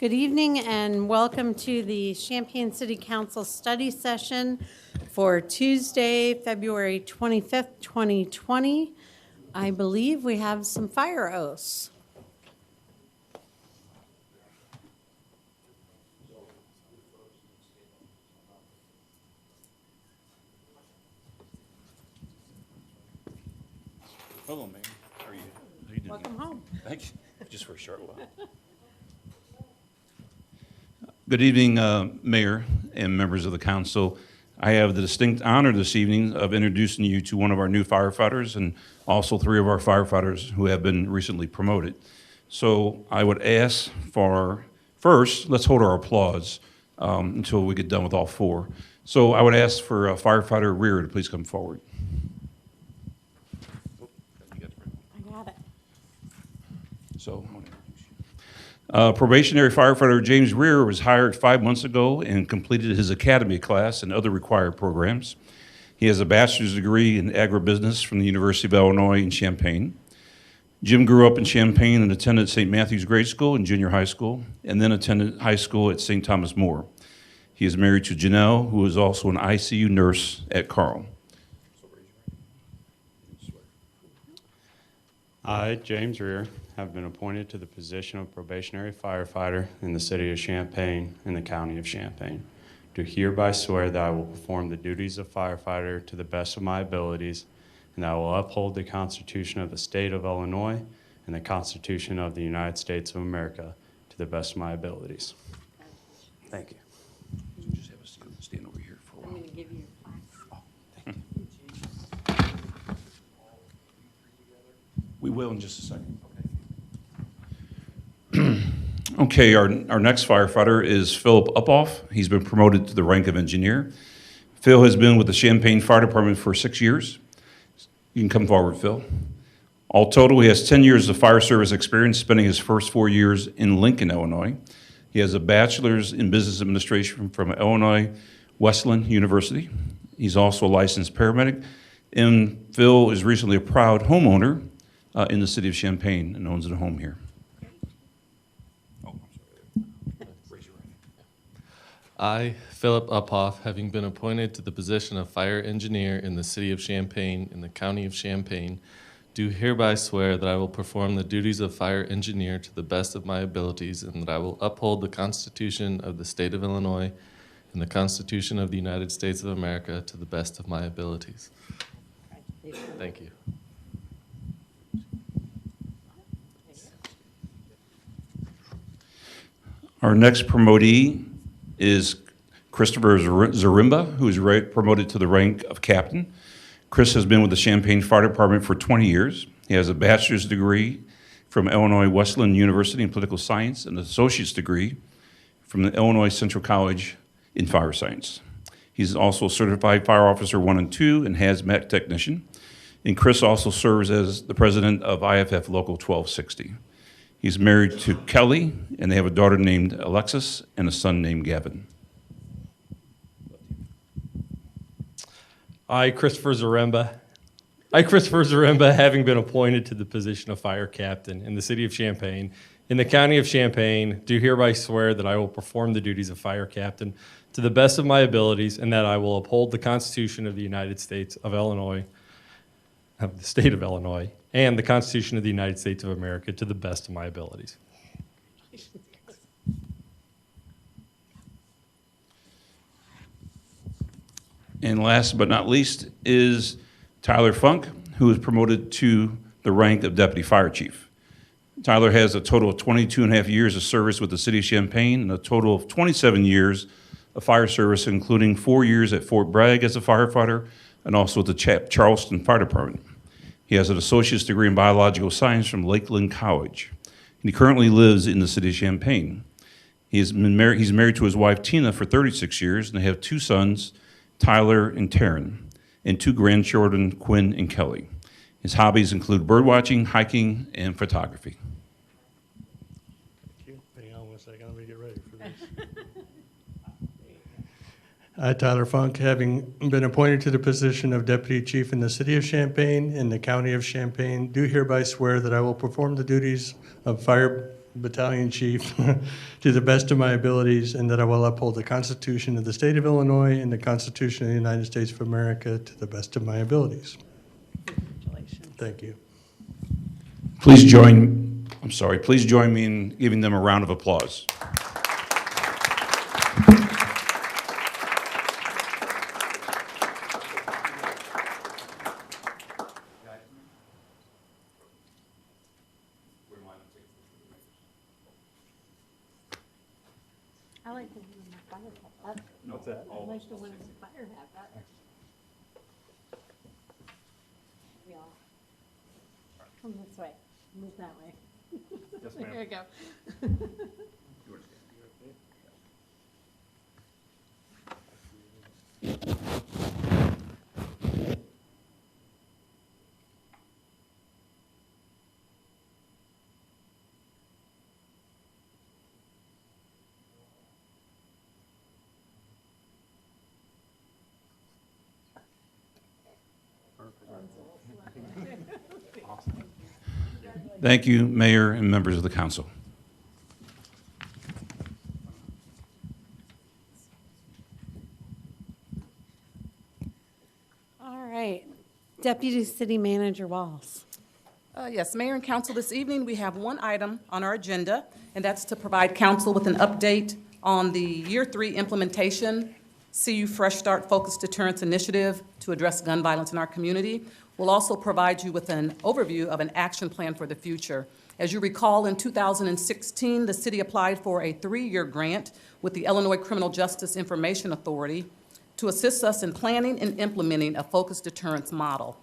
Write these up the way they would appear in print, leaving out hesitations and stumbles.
Good evening and welcome to the Champaign City Council study session for Tuesday, February 25th, 2020. I believe we have some fire oaths. Hello, Mayor. How are you? How you doing? Welcome home. Thank you. Just for a short while. Good evening, Mayor and members of the council. I have the distinct honor this evening of introducing you to one of our new firefighters and also three of our firefighters who have been recently promoted. So I would ask for, first, let's hold our applause until we get done with all four. So I would ask for firefighter Rear to please come forward. I got it. So, probationary firefighter James Rear was hired 5 months ago and completed his academy class and other required programs. He has a bachelor's degree in agribusiness from the University of Illinois in Champaign. Jim grew up in Champaign and attended St. Matthew's Grade School and junior high school, and then attended high school at St. Thomas More. He is married to Janelle, who is also an ICU nurse at Carl. I, James Rear, have been appointed to the position of probationary firefighter in the city of Champaign in the county of Champaign. Do hereby swear that I will perform the duties of firefighter to the best of my abilities, and that I will uphold the Constitution of the state of Illinois and the Constitution of the United States of America to the best of my abilities. Thank you. Just have us stand over here for a while. I'm going to give you a plaque. We will in just a second. Okay, our next firefighter is Philip Upoff. He's been promoted to the rank of engineer. Phil has been with the Champaign Fire Department for 6 years. You can come forward, Phil. All total, he has 10 years of fire service experience, spending his first 4 years in Lincoln, Illinois. He has a bachelor's in business administration from Illinois Wesleyan University. He's also a licensed paramedic. And Phil is recently a proud homeowner in the city of Champaign and owns a home here. I, Philip Uphoff, having been appointed to the position of fire engineer in the city of Champaign in the county of Champaign, do hereby swear that I will perform the duties of fire engineer to the best of my abilities, and that I will uphold the Constitution of the state of Illinois and the Constitution of the United States of America to the best of my abilities. Thank you. Our next promotee is Christopher Zarimba, who is promoted to the rank of captain. Chris has been with the Champaign Fire Department for 20 years. He has a bachelor's degree from Illinois Wesleyan University in political science and an associate's degree from the Illinois Central College in fire science. He's also a certified fire officer 1 and 2 and hazmat technician. And Chris also serves as the president of IFF Local 1260. He's married to Kelly, and they have a daughter named Alexis and a son named Gavin. I, Christopher Zaremba, having been appointed to the position of fire captain in the city of Champaign, in the county of Champaign, do hereby swear that I will perform the duties of fire captain to the best of my abilities, and that I will uphold the Constitution of the United States of Illinois, of the state of Illinois, and the Constitution of the United States of America to the best of my abilities. And last but not least is Tyler Funk, who is promoted to the rank of deputy fire chief. Tyler has a total of 22 and a half years of service with the city of Champaign and a total of 27 years of fire service, including 4 years at Fort Bragg as a firefighter and also at the Charleston Fire Department. He has an associate's degree in biological science from Lakeland College. And he currently lives in the city of Champaign. He's married to his wife, Tina, for 36 years, and they have 2 sons, Tyler and Taryn, and 2 grandchildren, Quinn and Kelly. His hobbies include birdwatching, hiking, and photography. Thank you. Hang on one second. Let me get ready for this. I, Tyler Funk, having been appointed to the position of Deputy Chief in the City of Champaign in the County of Champaign, do hereby swear that I will perform the duties of Fire Battalion Chief to the best of my abilities, and that I will uphold the Constitution of the State of Illinois and the Constitution of the United States of America to the best of my abilities. Congratulations. Thank you. Please join me in giving them a round of applause. I like the one in the fire hat. What's that? I like the one in the fire hat. We all come this way, move that way. Yes, There you go. Thank you, Mayor and members of the council. All right, Deputy City Manager Walls. Yes, Mayor and Council, this evening we have one item on our agenda, and that's to provide Council with an update on the Year 3 implementation, CU Fresh Start Focused Deterrence Initiative to address gun violence in our community. We'll also provide you with an overview of an action plan for the future. As you recall, in 2016, the city applied for a 3-year grant with the Illinois Criminal Justice Information Authority to assist us in planning and implementing a focused deterrence model.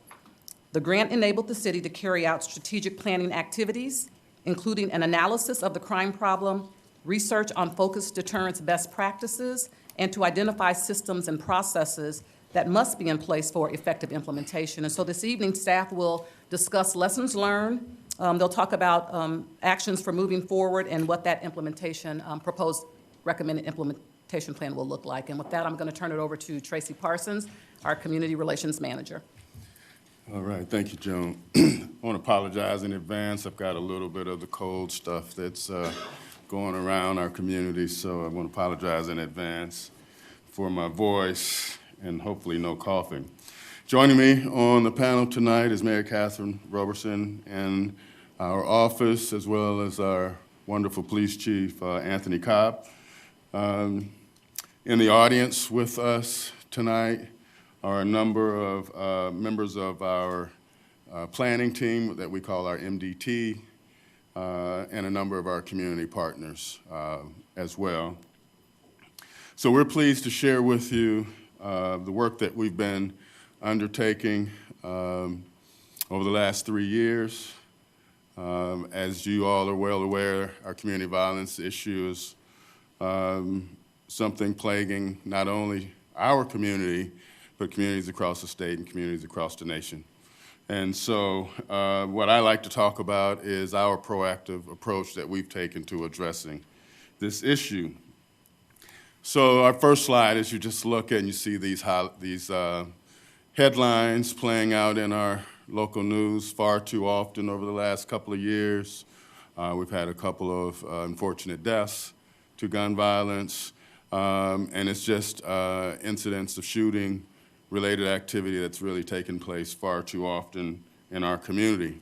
The grant enabled the city to carry out strategic planning activities, including an analysis of the crime problem, research on focused deterrence best practices, and to identify systems and processes that must be in place for effective implementation. And so this evening, staff will discuss lessons learned. They'll talk about actions for moving forward and what that implementation, proposed recommended implementation plan will look like. And with that, I'm going to turn it over to Tracy Parsons, our Community Relations Manager. All right, thank you, Joan. I want to apologize in advance. I've got a little bit of the cold stuff that's going around our community, so I want to apologize in advance for my voice and hopefully no coughing. Joining me on the panel tonight is Mayor Catherine Roberson and our office, as well as our wonderful police chief, Anthony Cobb. In the audience with us tonight are a number of members of our planning team that we call our MDT, and a number of our community partners as well. So we're pleased to share with you the work that we've been undertaking over the last 3 years. As you all are well aware, our community violence issue is something plaguing not only our community, but communities across the state and communities across the nation. And so what I like to talk about is our proactive approach that we've taken to addressing this issue. So our first slide, as you just look at and you see these headlines playing out in our local news far too often over the last couple of years. We've had a couple of unfortunate deaths to gun violence, and it's just incidents of shooting-related activity that's really taken place far too often in our community.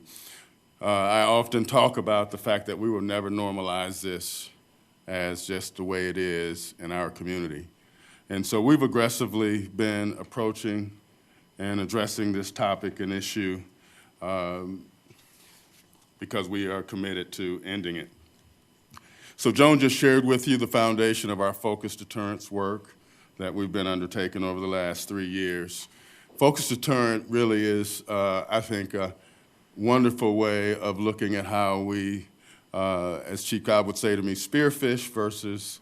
I often talk about the fact that we will never normalize this as just the way it is in our community. And so we've aggressively been approaching and addressing this topic and issue because we are committed to ending it. So Joan just shared with you the foundation of our focused deterrence work that we've been undertaking over the last 3 years. Focused deterrent really is, I think, a wonderful way of looking at how we, as Chief Cobb would say to me, spearfish versus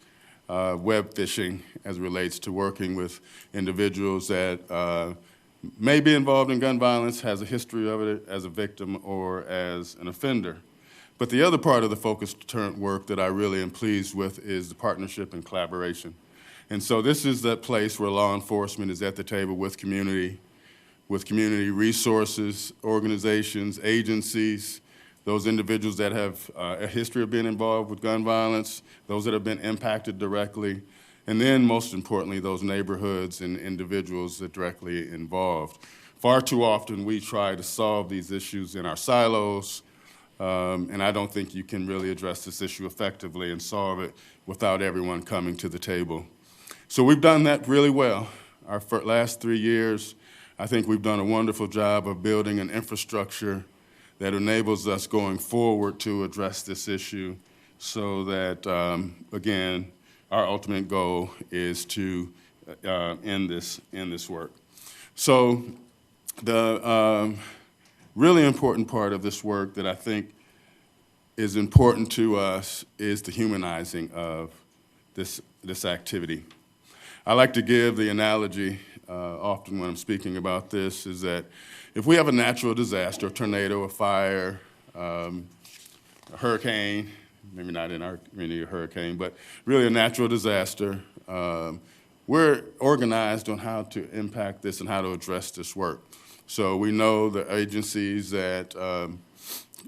web fishing as it relates to working with individuals that may be involved in gun violence, has a history of it as a victim or as an offender. But the other part of the focused deterrent work that I really am pleased with is the partnership and collaboration. And so this is that place where law enforcement is at the table with community resources, organizations, agencies, those individuals that have a history of being involved with gun violence, those that have been impacted directly, and then most importantly, those neighborhoods and individuals that are directly involved. Far too often we try to solve these issues in our silos, and I don't think you can really address this issue effectively and solve it without everyone coming to the table. So we've done that really well. Our last 3 years, I think we've done a wonderful job of building an infrastructure that enables us going forward to address this issue so that, again, our ultimate goal is to end this work. So the really important part of this work that I think is important to us is the humanizing of this activity. I like to give the analogy often when I'm speaking about this is that if we have a natural disaster, a tornado, a fire, a hurricane, maybe not in our community a hurricane, but really a natural disaster, we're organized on how to impact this and how to address this work. So we know the agencies that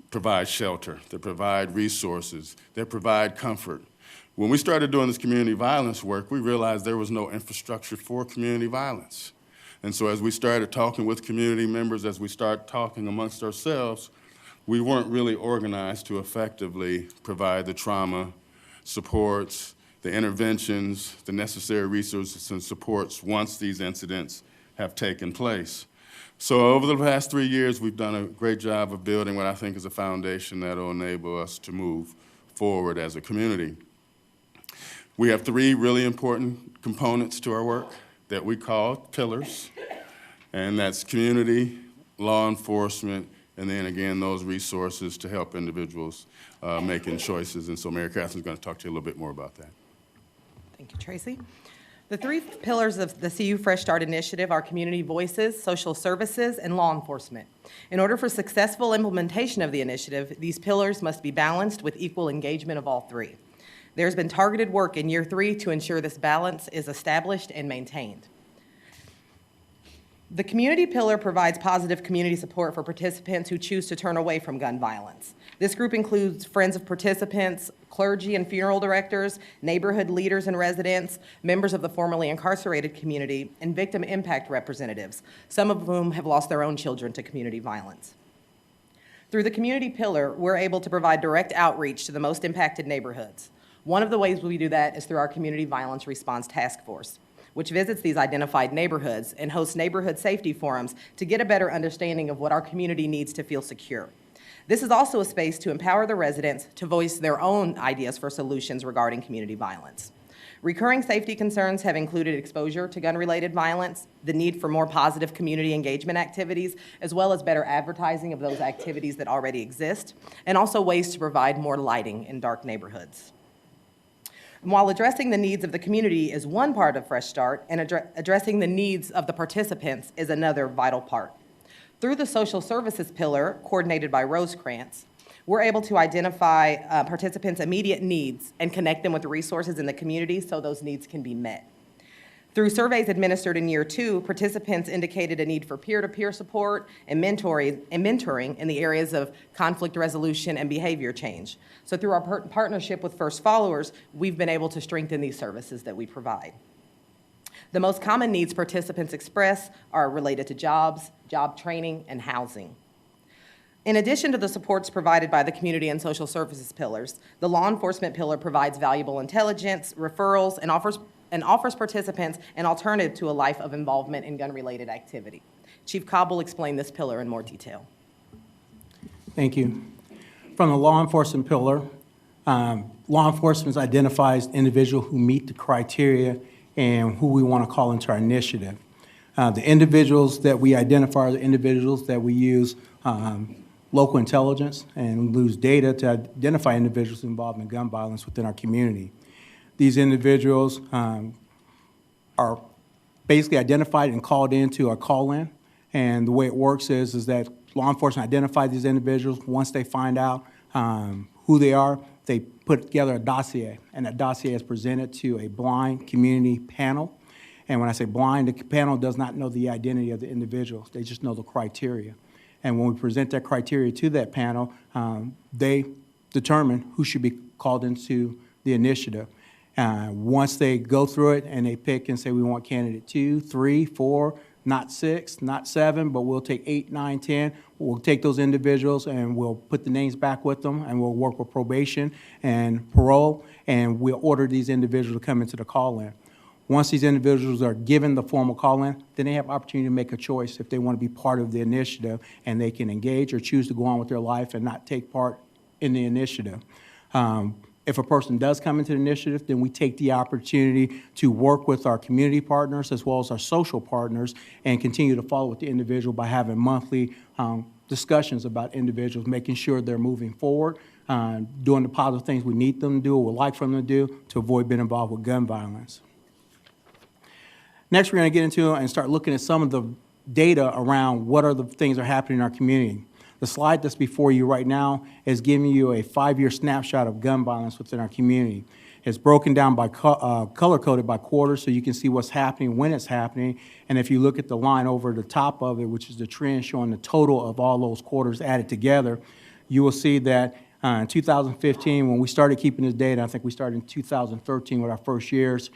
provide shelter, that provide resources, that provide comfort. When we started doing this community violence work, we realized there was no infrastructure for community violence. And so as we started talking with community members, as we started talking amongst ourselves, we weren't really organized to effectively provide the trauma supports, the interventions, the necessary resources and supports once these incidents have taken place. So over the past 3 years, we've done a great job of building what I think is a foundation that will enable us to move forward as a community. We have 3 really important components to our work that we call pillars, and that's community, law enforcement, and then again, those resources to help individuals making choices. And so Mary Catherine's going to talk to you a little bit more about that. Thank you, Tracy. The 3 pillars of the CU Fresh Start initiative are community voices, social services, and law enforcement. In order for successful implementation of the initiative, these pillars must be balanced with equal engagement of all 3. There's been targeted work in year 3 to ensure this balance is established and maintained. The community pillar provides positive community support for participants who choose to turn away from gun violence. This group includes friends of participants, clergy and funeral directors, neighborhood leaders and residents, members of the formerly incarcerated community, and victim impact representatives, some of whom have lost their own children to community violence. Through the community pillar, we're able to provide direct outreach to the most impacted neighborhoods. One of the ways we do that is through our Community Violence Response Task Force, which visits these identified neighborhoods and hosts neighborhood safety forums to get a better understanding of what our community needs to feel secure. This is also a space to empower the residents to voice their own ideas for solutions regarding community violence. Recurring safety concerns have included exposure to gun-related violence, the need for more positive community engagement activities, as well as better advertising of those activities that already exist, and also ways to provide more lighting in dark neighborhoods. And while addressing the needs of the community is one part of Fresh Start, and addressing the needs of the participants is another vital part. Through the social services pillar, coordinated by Rosecrans, we're able to identify participants' immediate needs and connect them with the resources in the community so those needs can be met. Through surveys administered in year 2, participants indicated a need for peer-to-peer support and mentoring in the areas of conflict resolution and behavior change. So through our partnership with First Followers, we've been able to strengthen these services that we provide. The most common needs participants express are related to jobs, job training, and housing. In addition to the supports provided by the community and social services pillars, the law enforcement pillar provides valuable intelligence, referrals, and offers participants an alternative to a life of involvement in gun-related activity. Chief Cobb will explain this pillar in more detail. Thank you. From the law enforcement pillar, law enforcement identifies individuals who meet the criteria and who we want to call into our initiative. The individuals that we identify are the individuals that we use local intelligence and we use data to identify individuals involved in gun violence within our community. These individuals are basically identified and called into our call-in, and the way it works is that law enforcement identifies these individuals. Once they find out who they are, they put together a dossier, and that dossier is presented to a blind community panel. And when I say blind, the panel does not know the identity of the individual. They just know the criteria. And when we present that criteria to that panel, they determine who should be called into the initiative. Once they go through it and they pick and say, we want candidate 2, 3, 4, not 6, not 7, but we'll take 8, 9, 10. We'll take those individuals and we'll put the names back with them, and we'll work with probation and parole, and we'll order these individuals to come into the call-in. Once these individuals are given the formal call-in, then they have opportunity to make a choice if they want to be part of the initiative, and they can engage or choose to go on with their life and not take part in the initiative. If a person does come into the initiative, then we take the opportunity to work with our community partners as well as our social partners and continue to follow with the individual by having monthly discussions about individuals, making sure they're moving forward, doing the positive things we need them to do or would like for them to do to avoid being involved with gun violence. Next, we're going to get into and start looking at some of the data around what are the things that are happening in our community. The slide that's before you right now is giving you a 5-year snapshot of gun violence within our community. It's broken down by color-coded by quarter, so you can see what's happening when it's happening. And if you look at the line over the top of it, which is the trend showing the total of all those quarters added together, you will see that in 2015, when we started keeping this data, I think we started in 2013 with our first years,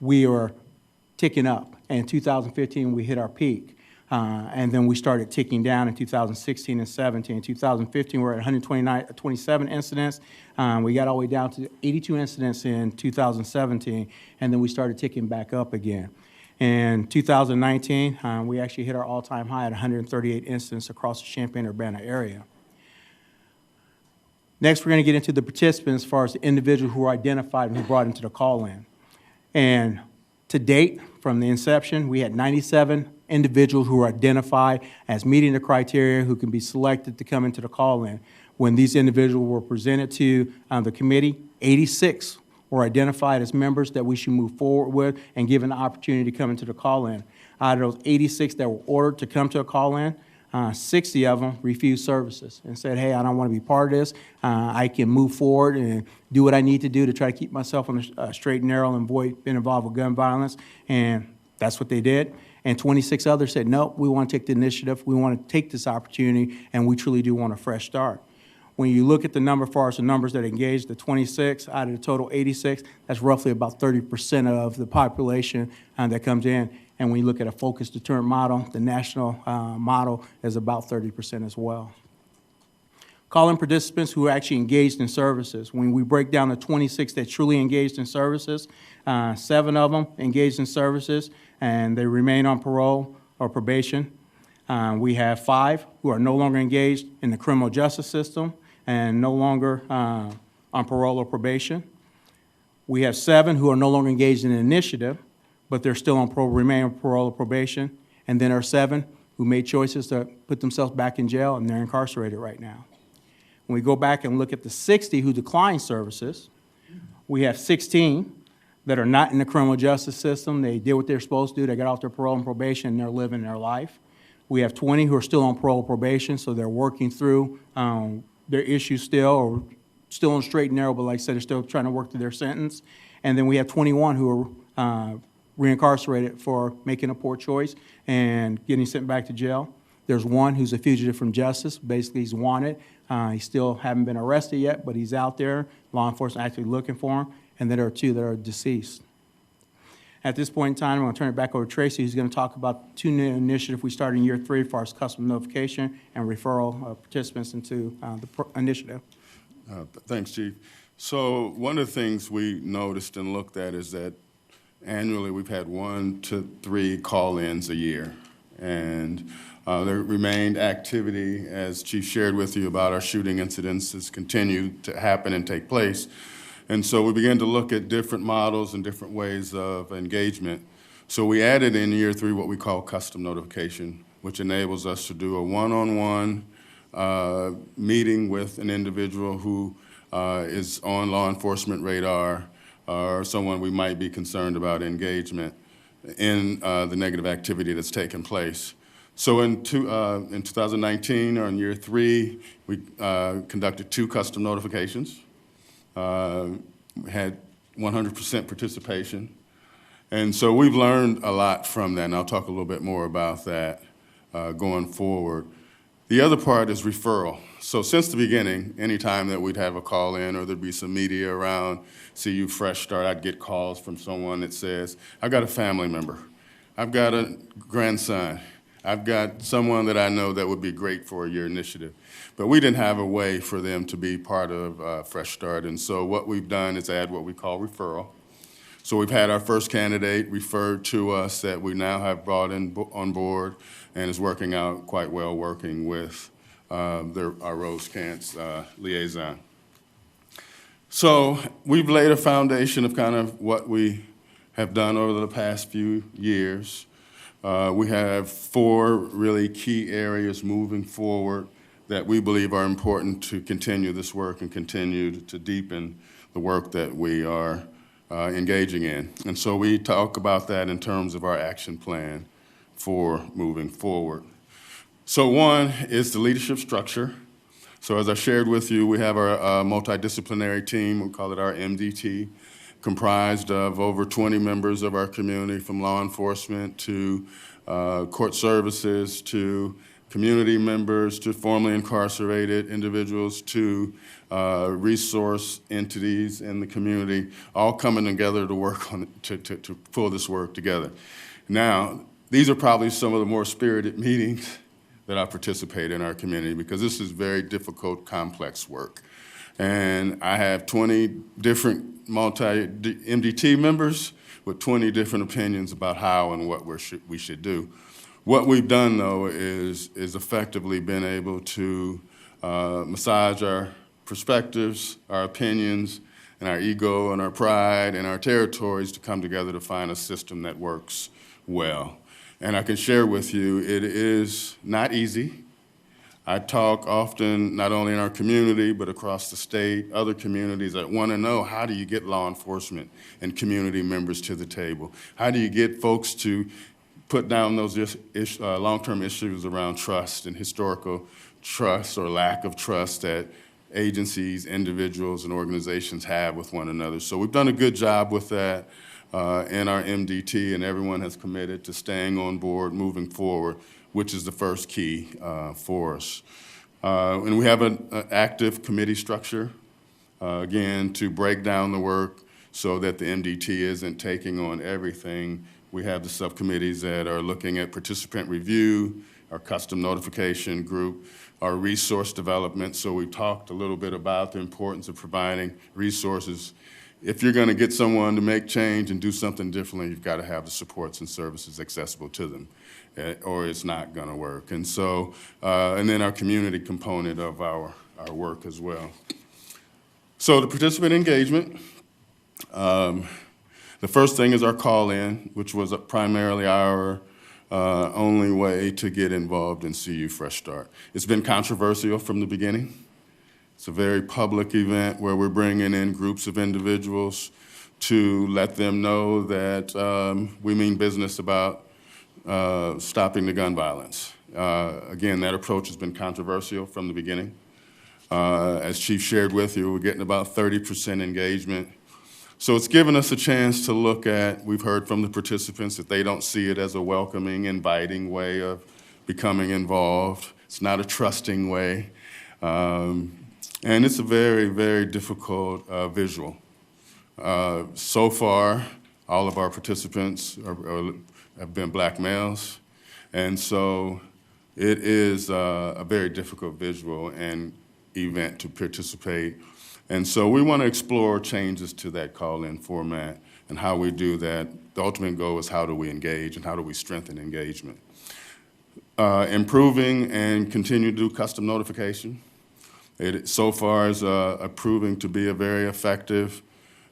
we were ticking up. And in 2015, we hit our peak. And then we started ticking down in 2016 and 17. In 2015, we're at 127 incidents. We got all the way down to 82 incidents in 2017, and then we started ticking back up again. In 2019, we actually hit our all-time high at 138 incidents across the Champaign-Urbana area. Next, we're going to get into the participants as far as the individuals who were identified and who brought into the call-in. And to date, from the inception, we had 97 individuals who were identified as meeting the criteria who can be selected to come into the call-in. When these individuals were presented to the committee, 86 were identified as members that we should move forward with and given the opportunity to come into the call-in. Out of those 86 that were ordered to come to a call-in, 60 of them refused services and said, hey, I don't want to be part of this. I can move forward and do what I need to do to try to keep myself on the straight and narrow and avoid being involved with gun violence. And that's what they did. And 26 others said, no, we want to take the initiative. We want to take this opportunity, and we truly do want a fresh start. When you look at the number, as far as the numbers that engaged, the 26 out of the total 86, that's roughly about 30% of the population that comes in. And when you look at a focused deterrent model, the national model is about 30% as well. Call-in participants who are actually engaged in services. When we break down the 26 that truly engaged in services, 7 of them engaged in services, and they remain on parole or probation. We have 5 who are no longer engaged in the criminal justice system and no longer on parole or probation. We have 7 who are no longer engaged in an initiative, but they're still on remain on parole or probation. And then there are 7 who made choices to put themselves back in jail, and they're incarcerated right now. When we go back and look at the 60 who declined services, we have 16 that are not in the criminal justice system. They did what they're supposed to do. They got off their parole and probation, and they're living their life. We have 20 who are still on parole and probation, so they're working through their issues still, or still on straight and narrow, but like I said, they're still trying to work through their sentence. And then we have 21 who are reincarcerated for making a poor choice and getting sent back to jail. There's 1 who's a fugitive from justice. Basically, he's wanted. He still haven't been arrested yet, but he's out there. Law enforcement actually looking for him. And then there are 2 that are deceased. At this point in time, I'm going to turn it back over to Tracy, who's going to talk about 2 new initiatives we started in year 3 as far as customer notification and referral of participants into the initiative. Thanks, Chief. So one of the things we noticed and looked at is that annually we've had 1 to 3 call-ins a year. And there remained activity, as Chief shared with you, about our shooting incidents has continued to happen and take place. And so we began to look at different models and different ways of engagement. So we added in year 3 what we call custom notification, which enables us to do a one-on-one meeting with an individual who is on law enforcement radar or someone we might be concerned about engagement in the negative activity that's taken place. So in 2019, or in year 3, we conducted 2 custom notifications. We had 100% participation. And so we've learned a lot from that, and I'll talk a little bit more about that going forward. The other part is referral. So since the beginning, anytime that we'd have a call in or there'd be some media around CU Fresh Start, I'd get calls from someone that says, I've got a family member, I've got a grandson, I've got someone that I know that would be great for your initiative. But we didn't have a way for them to be part of Fresh Start, and so what we've done is add what we call referral. So we've had our first candidate referred to us that we now have brought on board and is working out quite well, working with our Rose Cants liaison. So we've laid a foundation of kind of what we have done over the past few years. We have 4 really key areas moving forward that we believe are important to continue this work and continue to deepen the work that we are engaging in. And so we talk about that in terms of our action plan for moving forward. So one is the leadership structure. So as I shared with you, we have our multidisciplinary team, we call it our MDT, comprised of over 20 members of our community, from law enforcement to court services to community members to formerly incarcerated individuals to resource entities in the community, all coming together to work on to pull this work together. Now, these are probably some of the more spirited meetings that I participate in our community, because this is very difficult, complex work. And I have 20 different MDT members with 20 different opinions about how and what we should do. What we've done, though, is effectively been able to massage our perspectives, our opinions, and our ego and our pride and our territories to come together to find a system that works well. And I can share with you, it is not easy. I talk often, not only in our community, but across the state, other communities that want to know, how do you get law enforcement and community members to the table? How do you get folks to put down those long-term issues around trust and historical trust or lack of trust that agencies, individuals, and organizations have with one another? So we've done a good job with that in our MDT, and everyone has committed to staying on board, moving forward, which is the first key for us. And we have an active committee structure, again, to break down the work so that the MDT isn't taking on everything. We have the subcommittees that are looking at participant review, our custom notification group, our resource development. So we talked a little bit about the importance of providing resources. If you're going to get someone to make change and do something differently, you've got to have the supports and services accessible to them, or it's not going to work. And so, and then our community component of our work as well. So the participant engagement, the first thing is our call-in, which was primarily our only way to get involved in CU Fresh Start. It's been controversial from the beginning. It's a very public event where we're bringing in groups of individuals to let them know that we mean business about stopping the gun violence. Again, that approach has been controversial from the beginning. As Chief shared with you, we're getting about 30% engagement. So it's given us a chance to look at, we've heard from the participants that they don't see it as a welcoming, inviting way of becoming involved. It's not a trusting way. And it's a very, very difficult visual. So far, all of our participants have been black males, and so it is a very difficult visual and event to participate. And so we want to explore changes to that call-in format and how we do that. The ultimate goal is how do we engage and how do we strengthen engagement. Improving and continue to do custom notification. It so far is proving to be a very effective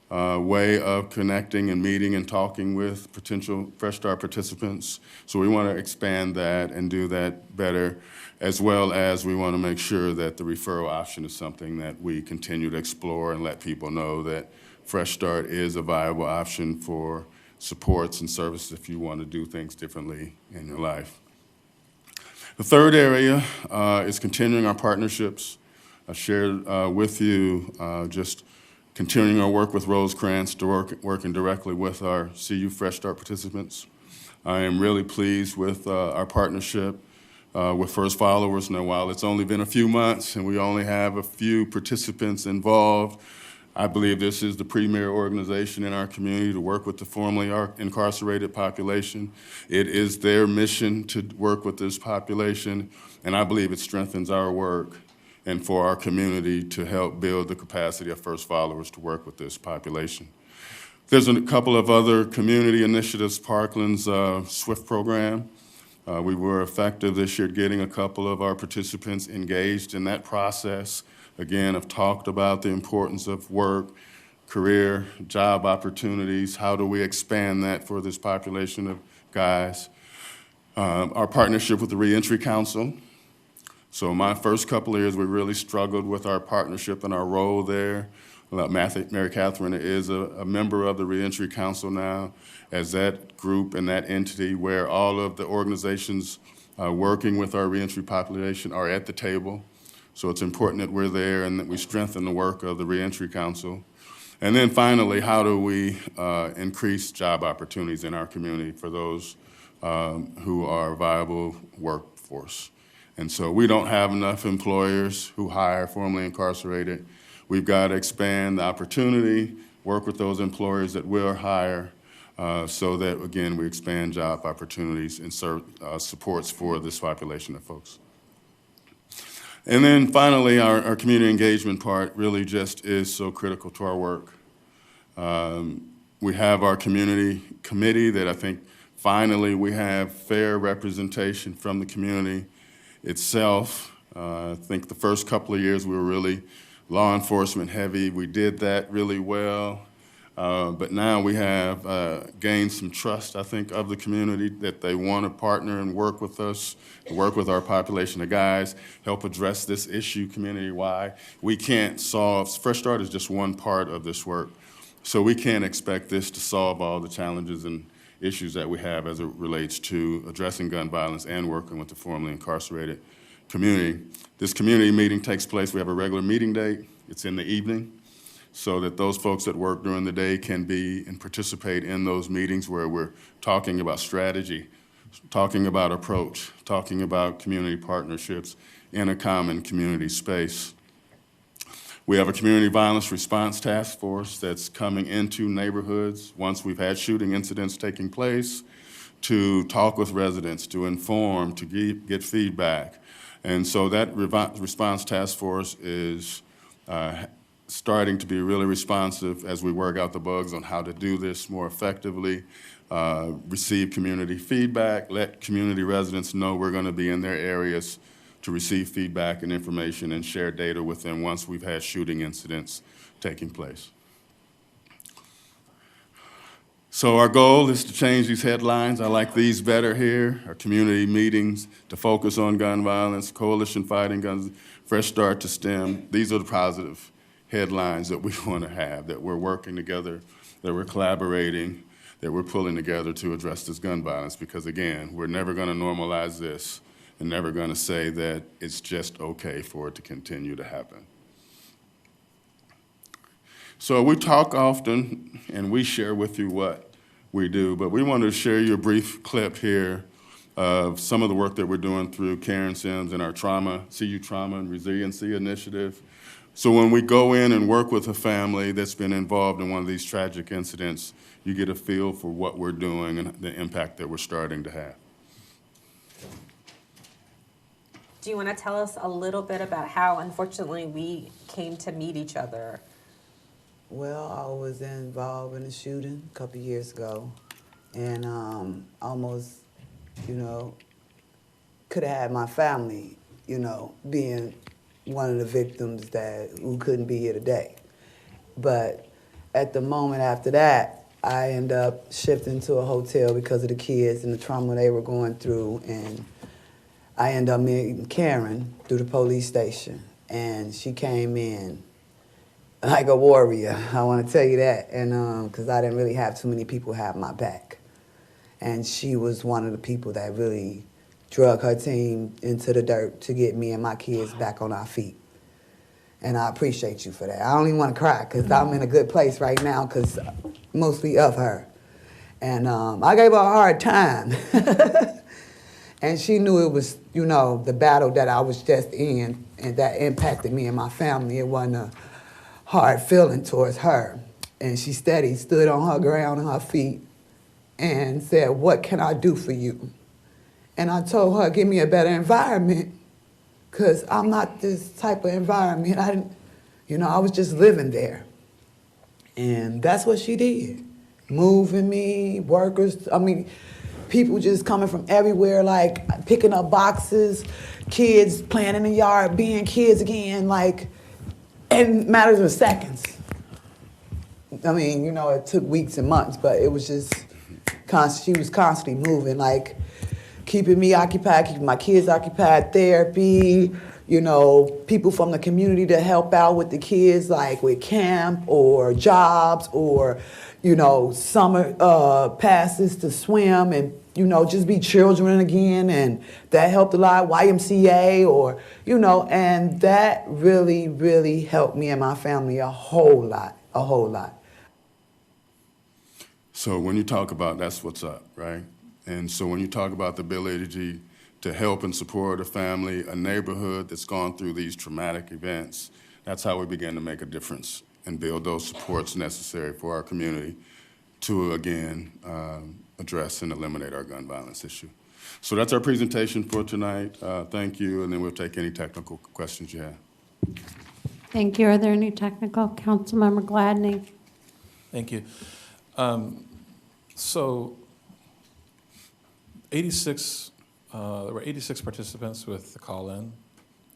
way of connecting and meeting and talking with potential Fresh Start participants. So we want to expand that and do that better, as well as we want to make sure that the referral option is something that we continue to explore and let people know that Fresh Start is a viable option for supports and services if you want to do things differently in your life. The third area is continuing our partnerships. I shared with you just continuing our work with Rosecrans to working directly with our CU Fresh Start participants. I am really pleased with our partnership with First Followers. Now, while it's only been a few months and we only have a few participants involved, I believe this is the premier organization in our community to work with the formerly incarcerated population. It is their mission to work with this population, and I believe it strengthens our work and for our community to help build the capacity of First Followers to work with this population. There's a couple of other community initiatives, Parkland's SWIFT program. We were effective this year getting a couple of our participants engaged in that process. Again, I've talked about the importance of work, career, job opportunities. How do we expand that for this population of guys? Our partnership with the Reentry Council. So my first couple of years, we really struggled with our partnership and our role there. Mary Catherine is a member of the Reentry Council now, as that group and that entity where all of the organizations working with our reentry population are at the table. So it's important that we're there and that we strengthen the work of the Reentry Council. And then finally, how do we increase job opportunities in our community for those who are a viable workforce? And so we don't have enough employers who hire formerly incarcerated. We've got to expand the opportunity, work with those employers that will hire so that, again, we expand job opportunities and supports for this population of folks. And then finally, our community engagement part really just is so critical to our work. We have our community committee that I think finally we have fair representation from the community itself. I think the first couple of years we were really law enforcement heavy. We did that really well. But now we have gained some trust, I think, of the community that they want to partner and work with us, work with our population of guys, help address this issue community-wide. We can't solve, Fresh Start is just one part of this work. So we can't expect this to solve all the challenges and issues that we have as it relates to addressing gun violence and working with the formerly incarcerated community. This community meeting takes place, we have a regular meeting date, it's in the evening, so that those folks that work during the day can be and participate in those meetings where we're talking about strategy, talking about approach, talking about community partnerships in a common community space. We have a community violence response task force that's coming into neighborhoods once we've had shooting incidents taking place to talk with residents, to inform, to get feedback. And so that response task force is starting to be really responsive as we work out the bugs on how to do this more effectively, receive community feedback, let community residents know we're going to be in their areas to receive feedback and information and share data with them once we've had shooting incidents taking place. So our goal is to change these headlines. I like these better here. Our community meetings to focus on gun violence, coalition fighting guns, Fresh Start to STEM. These are the positive headlines that we want to have, that we're working together, that we're collaborating, that we're pulling together to address this gun violence. Because again, we're never going to normalize this and never going to say that it's just okay for it to continue to happen. So we talk often and we share with you what we do, but we wanted to share you a brief clip here of some of the work that we're doing through Karen Sims and our CU Trauma and Resiliency Initiative. So when we go in and work with a family that's been involved in one of these tragic incidents, you get a feel for what we're doing and the impact that we're starting to have. Do you want to tell us a little bit about how, unfortunately, we came to meet each other? Well, I was involved in a shooting a couple years ago, and almost, could have had my family, being one of the victims who couldn't be here today. But at the moment after that, I ended up shifting to a hotel because of the kids and the trauma they were going through, and I ended up meeting Karen through the police station, and she came in like a warrior, I want to tell you that, and because I didn't really have too many people have my back. And she was one of the people that really drug her team into the dirt to get me and my kids back on our feet. And I appreciate you for that. I don't even want to cry because I'm in a good place right now because mostly of her. And I gave her a hard time. And she knew it was, you know, the battle that I was just in and that impacted me and my family. It wasn't a hard feeling towards her. And she steady stood on her ground on her feet and said, what can I do for you? And I told her, give me a better environment because I'm not this type of environment. I was just living there. And that's what she did. Moving me, workers, people just coming from everywhere, like picking up boxes, kids playing in the yard, being kids again, like in matters of seconds. It took weeks and months, but it was just she was constantly moving, like keeping me occupied, keeping my kids occupied, therapy, people from the community to help out with the kids, like with camp or jobs or, summer passes to swim and, just be children again. And that helped a lot, YMCA or, and that really, really helped me and my family a whole lot. So when you talk about that's what's up, right? And so when you talk about the ability to help and support a family, a neighborhood that's gone through these traumatic events, that's how we begin to make a difference and build those supports necessary for our community to, again, address and eliminate our gun violence issue. So that's our presentation for tonight. Thank you, and then we'll take any technical questions you have. Thank you. Are there any technical? Councilmember Gladney. Thank you. So 86, there were 86 participants with the call-in,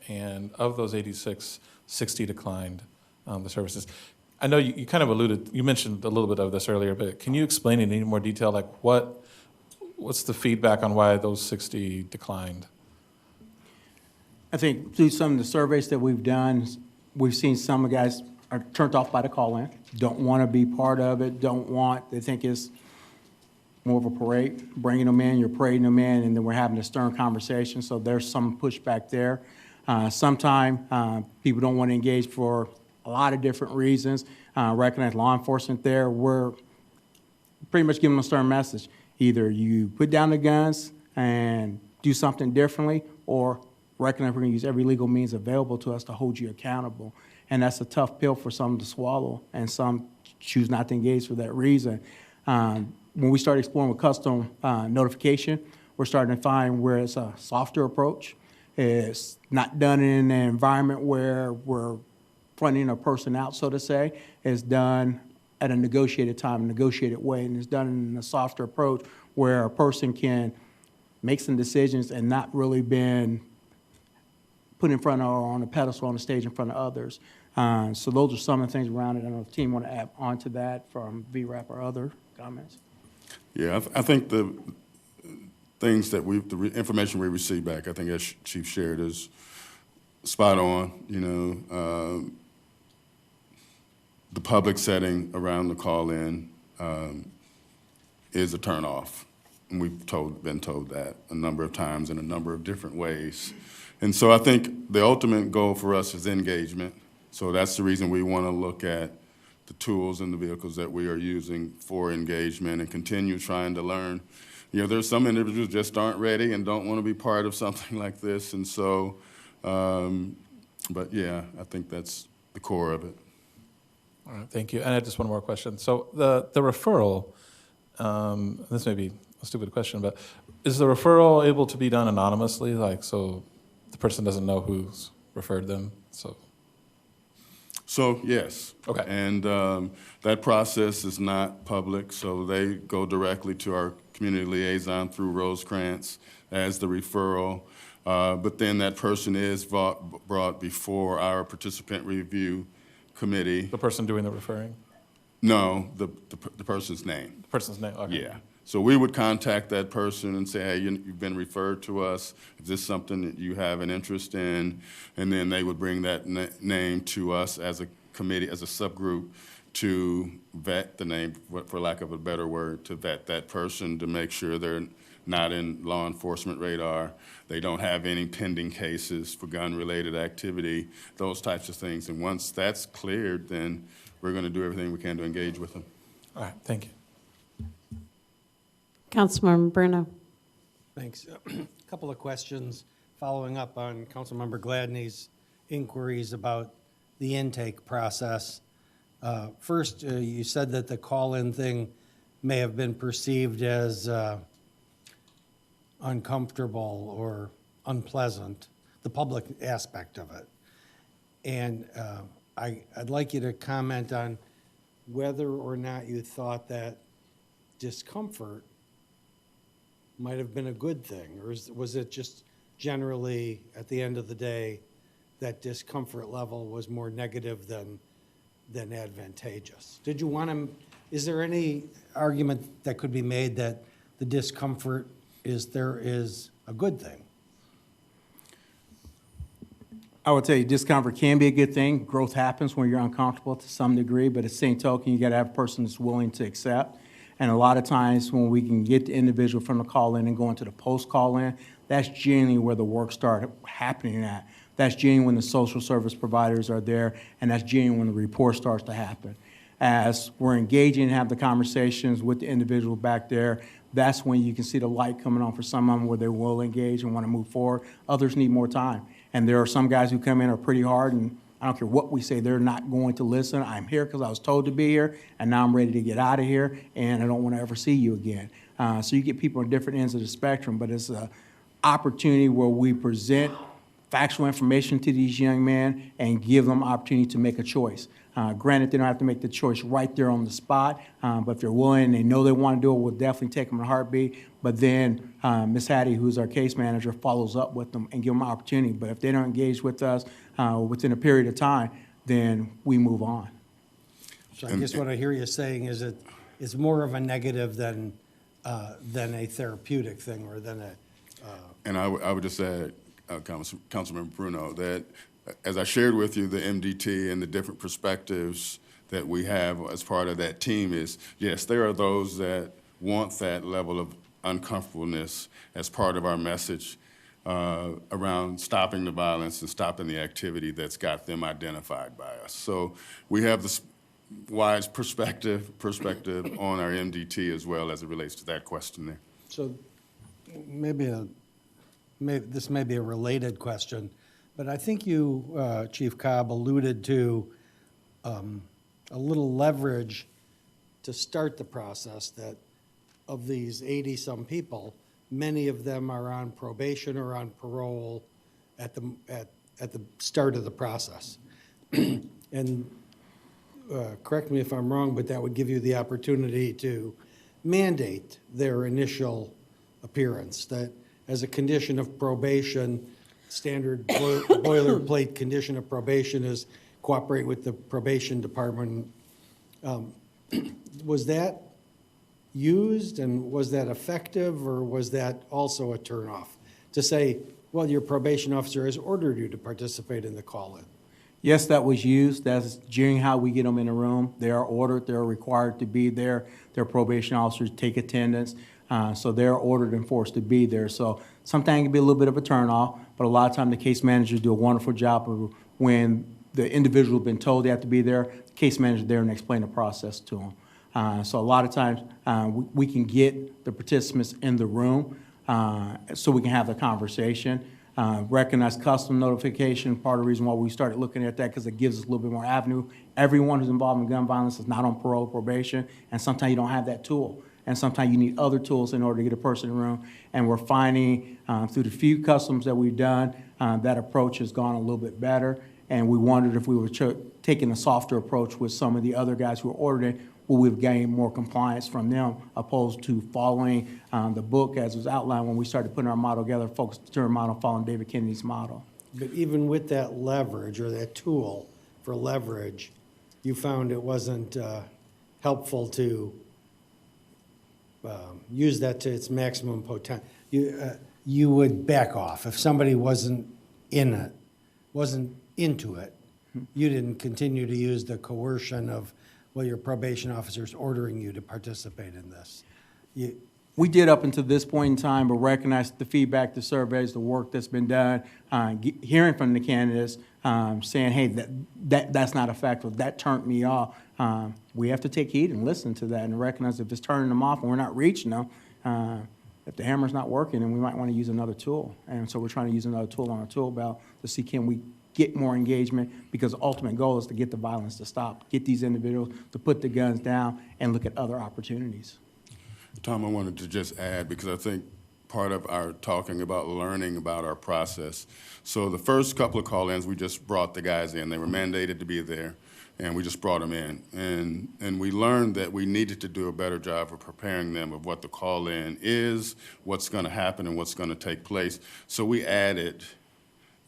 and of those 86, 60 declined the services. I know you kind of you mentioned a little bit of this earlier, but can you explain in any more detail, like what's the feedback on why those 60 declined? I think through some of the surveys that we've done, we've seen some of the guys are turned off by the call-in, don't want to be part of it, they think it's more of a parade, bringing them in, you're parading them in, and then we're having a stern conversation, so there's some pushback there. Sometimes people don't want to engage for a lot of different reasons. Recognize law enforcement there, we're pretty much giving them a stern message. Either you put down the guns and do something differently, or recognize we're going to use every legal means available to us to hold you accountable. And that's a tough pill for some to swallow, and some choose not to engage for that reason. When we start exploring with custom notification, we're starting to find where it's a softer approach. It's not done in an environment where we're fronting a person out, so to say. It's done at a negotiated time, a negotiated way, and it's done in a softer approach where a person can make some decisions and not really been put in front of or on a pedestal on the stage in front of others. So those are some of the things around it. I don't know if the team want to add on to that from VRAP or other comments. Yeah, I think the things that the information we received back, I think as Chief shared, is spot on. The public setting around the call-in is a turnoff, and we've been told that a number of times in a number of different ways. And so I think the ultimate goal for us is engagement. So that's the reason we want to look at the tools and the vehicles that we are using for engagement and continue trying to learn. There's some individuals just aren't ready and don't want to be part of something like this. And so, but yeah, I think that's the core of it. All right, thank you. And I had just one more question. So the referral, this may be a stupid question, but is the referral able to be done anonymously? Like, so the person doesn't know who's referred them, So yes. Okay. And that process is not public, so they go directly to our community liaison through Rosecrans as the referral. But then that person is brought before our participant review committee. The person doing the referring? No, the person's name. The person's name, okay. Yeah. So we would contact that person and say, hey, you've been referred to us. Is this something that you have an interest in? And then they would bring that name to us as a committee, as a subgroup, to vet the name, for lack of a better word, to vet that person to make sure they're not in law enforcement radar. They don't have any pending cases for gun-related activity, those types of things. And once that's cleared, then we're going to do everything we can to engage with them. All right, thank you. Councilmember Bruno. Thanks. A couple of questions following up on Councilmember Gladney's inquiries about the intake process. First, you said that the call-in thing may have been perceived as uncomfortable or unpleasant, the public aspect of it. And I'd like you to comment on whether or not you thought that discomfort might have been a good thing, or was it just generally, at the end of the day, that discomfort level was more negative than advantageous? Did you want to, is there any argument that could be made that the discomfort is a good thing? I would tell you discomfort can be a good thing. Growth happens when you're uncomfortable to some degree, but at the same token, you got to have a person that's willing to accept. And a lot of times when we can get the individual from the call-in and go into the post-call-in, that's generally where the work started happening at. That's generally when the social service providers are there, and that's generally when the report starts to happen. As we're engaging and have the conversations with the individual back there, that's when you can see the light coming on for some of them where they will engage and want to move forward. Others need more time. And there are some guys who come in are pretty hard, and I don't care what we say, they're not going to listen. I'm here because I was told to be here, and now I'm ready to get out of here, and I don't want to ever see you again. So you get people on different ends of the spectrum, but it's an opportunity where we present factual information to these young men and give them opportunity to make a choice. Granted, they don't have to make the choice right there on the spot, but if they're willing and they know they want to do it, we'll definitely take them in a heartbeat. But then Ms. Hattie, who's our case manager, follows up with them and give them an opportunity. But if they don't engage with us within a period of time, then we move on. So I guess what I hear you saying is it's more of a negative than a therapeutic thing, or than a... And I would just add, Councilmember Bruno, that as I shared with you, the MDT and the different perspectives that we have as part of that team is, yes, there are those that want that level of uncomfortableness as part of our message around stopping the violence and stopping the activity that's got them identified by us. So we have this wide perspective on our MDT as well as it relates to that question there. So maybe this may be a related question, but I think you, Chief Cobb, alluded to a little leverage to start the process, that of these 80-some people, many of them are on probation or on parole at the start of the process. And correct me if I'm wrong, but that would give you the opportunity to mandate their initial appearance, that as a condition of probation, standard boilerplate condition of probation is cooperate with the probation department. Was that used, and was that effective, or was that also a turnoff? To say, well, your probation officer has ordered you to participate in the call-in. Yes, that was used. That's during how we get them in the room. They are ordered, they're required to be there. Their probation officers take attendance. So they're ordered and forced to be there. So sometimes it can be a little bit of a turnoff, but a lot of times the case managers do a wonderful job of when the individual has been told they have to be there, the case manager there and explain the process to them. So a lot of times we can get the participants in the room so we can have the conversation. Recognize custom notification, part of the reason why we started looking at that, because it gives us a little bit more avenue. Everyone who's involved in gun violence is not on parole, probation, and sometimes you don't have that tool. And sometimes you need other tools in order to get a person in the room. And we're finding through the few customs that we've done, that approach has gone a little bit better. And we wondered if we were taking a softer approach with some of the other guys who were ordering, will we've gained more compliance from them, opposed to following the book as was outlined when we started putting our model together, focused the term model following David Kennedy's model. But even with that leverage, or that tool for leverage, you found it wasn't helpful to use that to its maximum potential. You would back off if somebody wasn't in it, wasn't into it. You didn't continue to use the coercion of, well, your probation officer's ordering you to participate in this. We did up until this point in time, but recognize the feedback, the surveys, the work that's been done, hearing from the candidates, saying, hey, that's not effective, that turned me off. We have to take heed and listen to that and recognize if it's turning them off and we're not reaching them, if the hammer's not working, then we might want to use another tool. And so we're trying to use another tool on our tool belt to see can we get more engagement, because the ultimate goal is to get the violence to stop, get these individuals to put the guns down and look at other opportunities. Tom, I wanted to just add, because I think part of our talking about learning about our process. So the first couple of call-ins, we just brought the guys in. They were mandated to be there, and we just brought them in. And we learned that we needed to do a better job of preparing them of what the call-in is, what's going to happen, and what's going to take place. So we added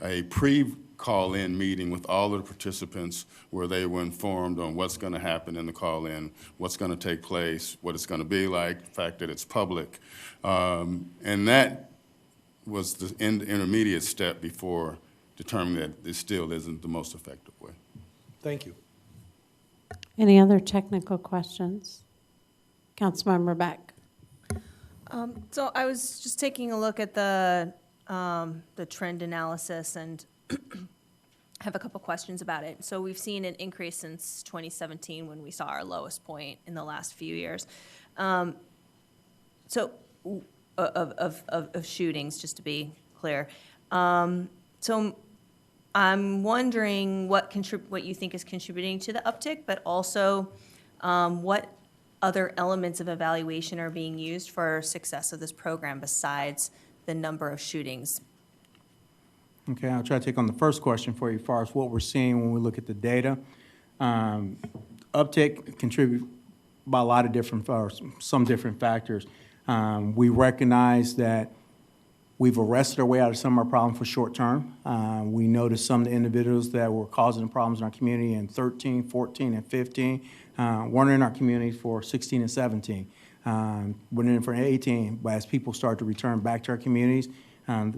a pre-call-in meeting with all of the participants where they were informed on what's going to happen in the call-in, what's going to take place, what it's going to be like, the fact that it's public. And that was the intermediate step before determining that it still isn't the most effective way. Thank you. Any other technical questions? Councilmember Beck. So I was just taking a look at the trend analysis and have a couple questions about it. So we've seen an increase since 2017 when we saw our lowest point in the last few years. So of shootings, just to be clear. So I'm wondering what you think is contributing to the uptick, but also what other elements of evaluation are being used for success of this program besides the number of shootings? Okay, I'll try to take on the first question for you as far as what we're seeing when we look at the data. Uptick contribute by a lot of different, or some different factors. We recognize that we've arrested our way out of some of our problems for short term. We noticed some of the individuals that were causing problems in our community in 13, 14, and 15 weren't in our community for 16 and 17. We're in for 18, but as people start to return back to our communities,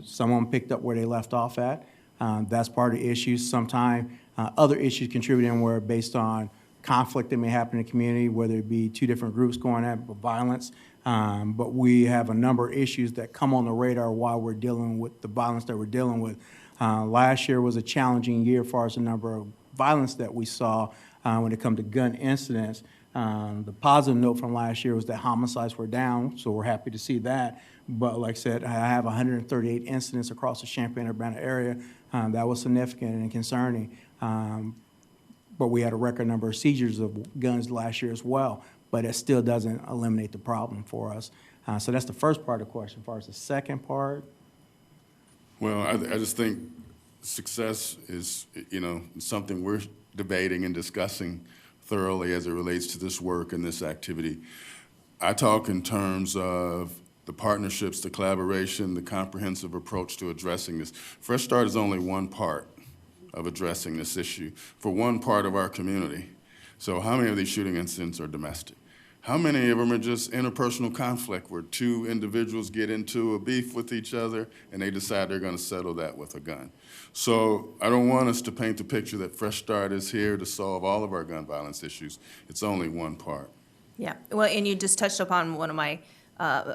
someone picked up where they left off at. That's part of the issues. Sometimes other issues contributing were based on conflict that may happen in the community, whether it be two different groups going at violence. But we have a number of issues that come on the radar while we're dealing with the violence that we're dealing with. Last year was a challenging year as far as the number of violence that we saw when it comes to gun incidents. The positive note from last year was that homicides were down, so we're happy to see that. But like I said, I have 138 incidents across the Champaign-Urbana area. That was significant and concerning. But we had a record number of seizures of guns last year as well. But it still doesn't eliminate the problem for us. So that's the first part of the question. As far as the second part? Well, I just think success is, something we're debating and discussing thoroughly as it relates to this work and this activity. I talk in terms of the partnerships, the collaboration, the comprehensive approach to addressing this. Fresh Start is only one part of addressing this issue for one part of our community. So how many of these shooting incidents are domestic? How many of them are just interpersonal conflict where two individuals get into a beef with each other and they decide they're going to settle that with a gun? So I don't want us to paint the picture that Fresh Start is here to solve all of our gun violence issues. It's only one part. Yeah, well, and you just touched upon one of my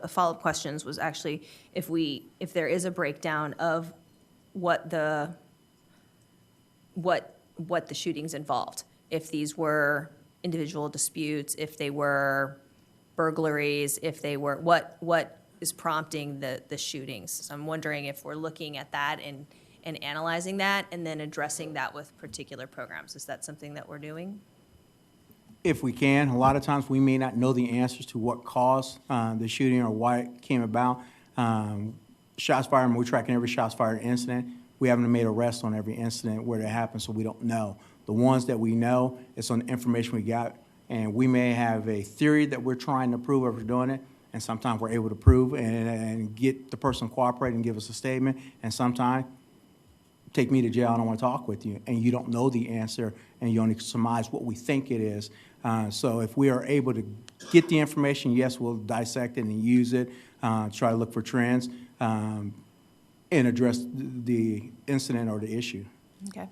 follow-up questions was actually if there is a breakdown of what the shootings involved. If these were individual disputes, if they were burglaries, if they were what is prompting the shootings. So I'm wondering if we're looking at that and analyzing that and then addressing that with particular programs. Is that something that we're doing? If we can. A lot of times we may not know the answers to what caused the shooting or why it came about. Shots fired, we're tracking every shots fired incident. We haven't made arrests on every incident where it happened, so we don't know. The ones that we know, it's on the information we got, and we may have a theory that we're trying to prove if we're doing it, and sometimes we're able to prove and get the person to cooperate and give us a statement, and sometimes take me to jail, I don't want to talk with you, and you don't know the answer, and you only surmise what we think it is. So if we are able to get the information, yes, we'll dissect it and use it, try to look for trends, and address the incident or the issue. Okay.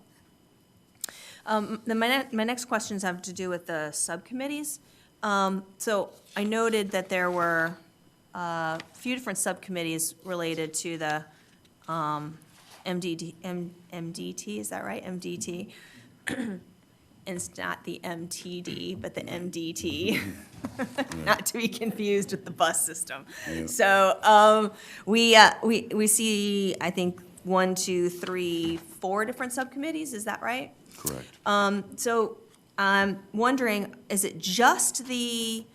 Then my next questions have to do with the subcommittees. So I noted that there were few different subcommittees related to the MDT, is that right? MDT. And it's not the MTD, but the MDT, not to be confused with the bus system. Yeah. So we see, I think, 1, 2, 3, 4 different subcommittees, is that right? Correct. So I'm wondering, is it just the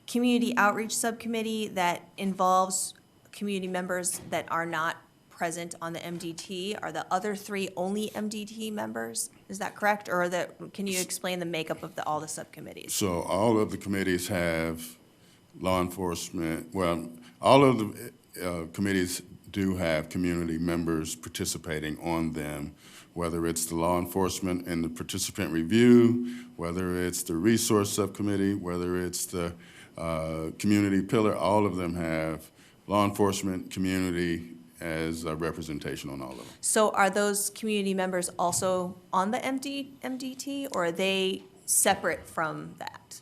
community outreach subcommittee that involves community members that are not present on the MDT? Are the other 3 only MDT members? Is that correct? Or can you explain the makeup of all the subcommittees? So all of the committees have law enforcement, well, all of the committees do have community members participating on them, whether it's the law enforcement and the participant review, whether it's the resource subcommittee, whether it's the community pillar, all of them have law enforcement, community as a representation on all of them. So are those community members also on the MDT, or are they separate from that?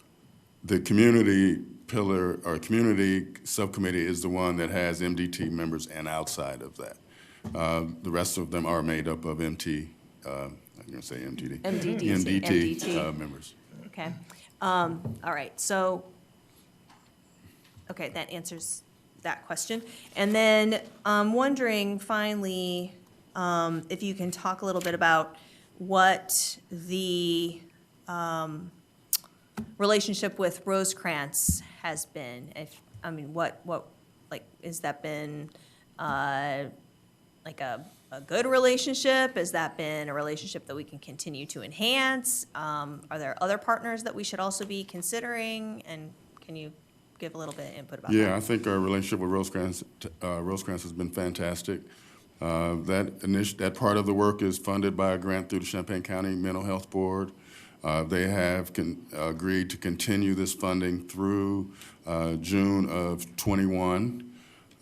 The community pillar or community subcommittee is the one that has MDT members, and outside of that, the rest of them are made up of I'm going to say MTD. MDT members. Okay. All right. So, okay, that answers that question. And then I'm wondering, finally, if you can talk a little bit about what the relationship with Rosecrans has been. Has that been like a good relationship? Has that been a relationship that we can continue to enhance? Are there other partners that we should also be considering? And can you give a little bit of input about that? Yeah, I think our relationship with Rosecrans has been fantastic. That part of the work is funded by a grant through the Champaign County Mental Health Board. They have agreed to continue this funding through June of '21.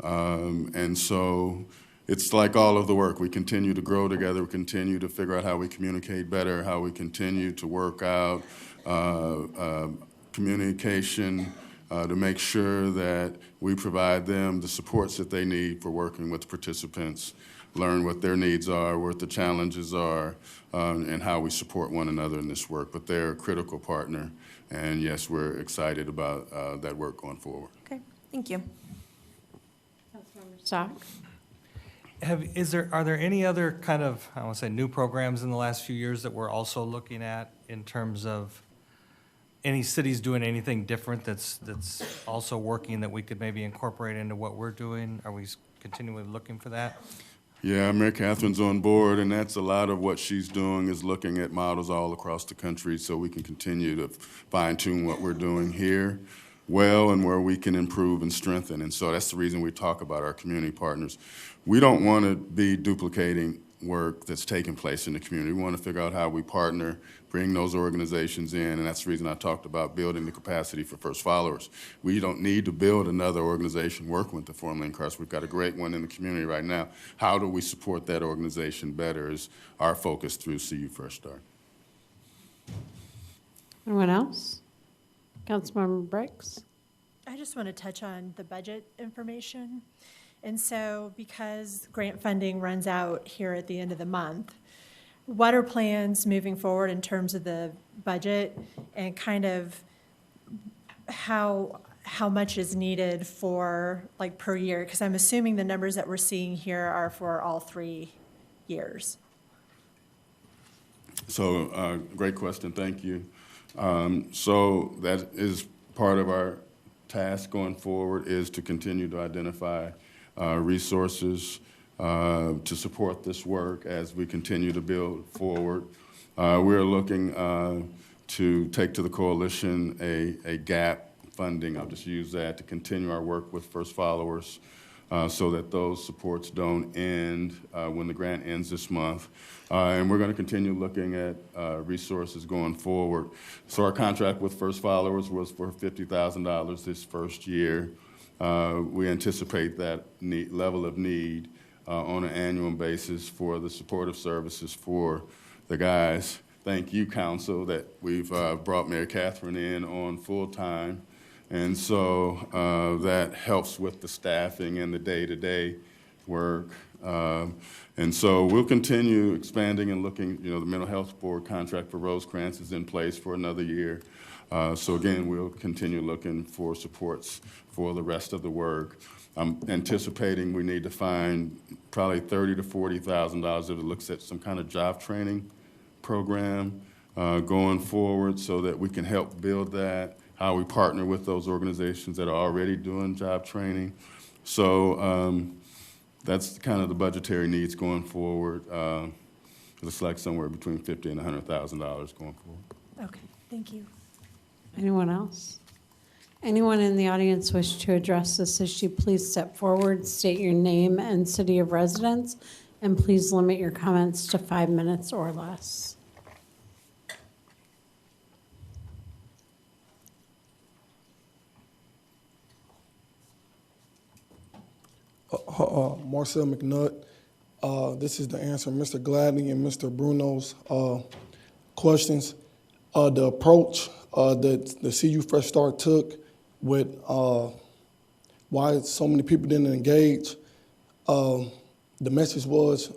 And so it's like all of the work. We continue to grow together. We continue to figure out how we communicate better, how we continue to work out communication to make sure that we provide them the supports that they need for working with participants, learn what their needs are, what the challenges are, and how we support one another in this work. But they're a critical partner, and yes, we're excited about that work going forward. Okay, thank you. Councilmember Stock? Are there any other kind of, I want to say, new programs in the last few years that we're also looking at in terms of any cities doing anything different that's also working that we could maybe incorporate into what we're doing? Are we continually looking for that? Yeah, Mayor Catherine's on board, and that's a lot of what she's doing is looking at models all across the country so we can continue to fine-tune what we're doing here well and where we can improve and strengthen. And so that's the reason we talk about our community partners. We don't want to be duplicating work that's taking place in the community. We want to figure out how we partner, bring those organizations in, and that's the reason I talked about building the capacity for first followers. We don't need to build another organization working with the formerly incarcerated. We've got a great one in the community right now. How do we support that organization better is our focus through CU Fresh Start. Anyone else? Councilmember Briggs? I just want to touch on the budget information. And so because grant funding runs out here at the end of the month, what are plans moving forward in terms of the budget and kind of how much is needed for like per year? Because I'm assuming the numbers that we're seeing here are for all 3 years. So great question, thank you. So that is part of our task going forward is to continue to identify resources to support this work as we continue to build forward. We're looking to take to the coalition a gap funding, I'll just use that, to continue our work with first followers so that those supports don't end when the grant ends this month. And we're going to continue looking at resources going forward. So our contract with first followers was for $50,000 this first year. We anticipate that level of need on an annual basis for the supportive services for the guys. Thank you, Council, that we've brought Mayor Catherine in on full time And so that helps with the staffing and the day-to-day work. And so we'll continue expanding and looking, the Mental Health Board contract for Rosecrans is in place for another year. So again, we'll continue looking for supports for the rest of the work. I'm anticipating we need to find probably $30,000 to $40,000 if it looks at some kind of job training program going forward so that we can help build that, how we partner with those organizations that are already doing job training. So that's kind of the budgetary needs going forward. It looks like somewhere between $50,000 and $100,000 going forward. Okay, thank you. Anyone else? Anyone in the audience wish to address this issue, please step forward, state your name and city of residence, and please limit your comments to 5 minutes or less. Marcel McNutt. This is the answer to Mr. Gladney and Mr. Bruno's questions. The approach that the CU Fresh Start took with why so many people didn't engage, the message was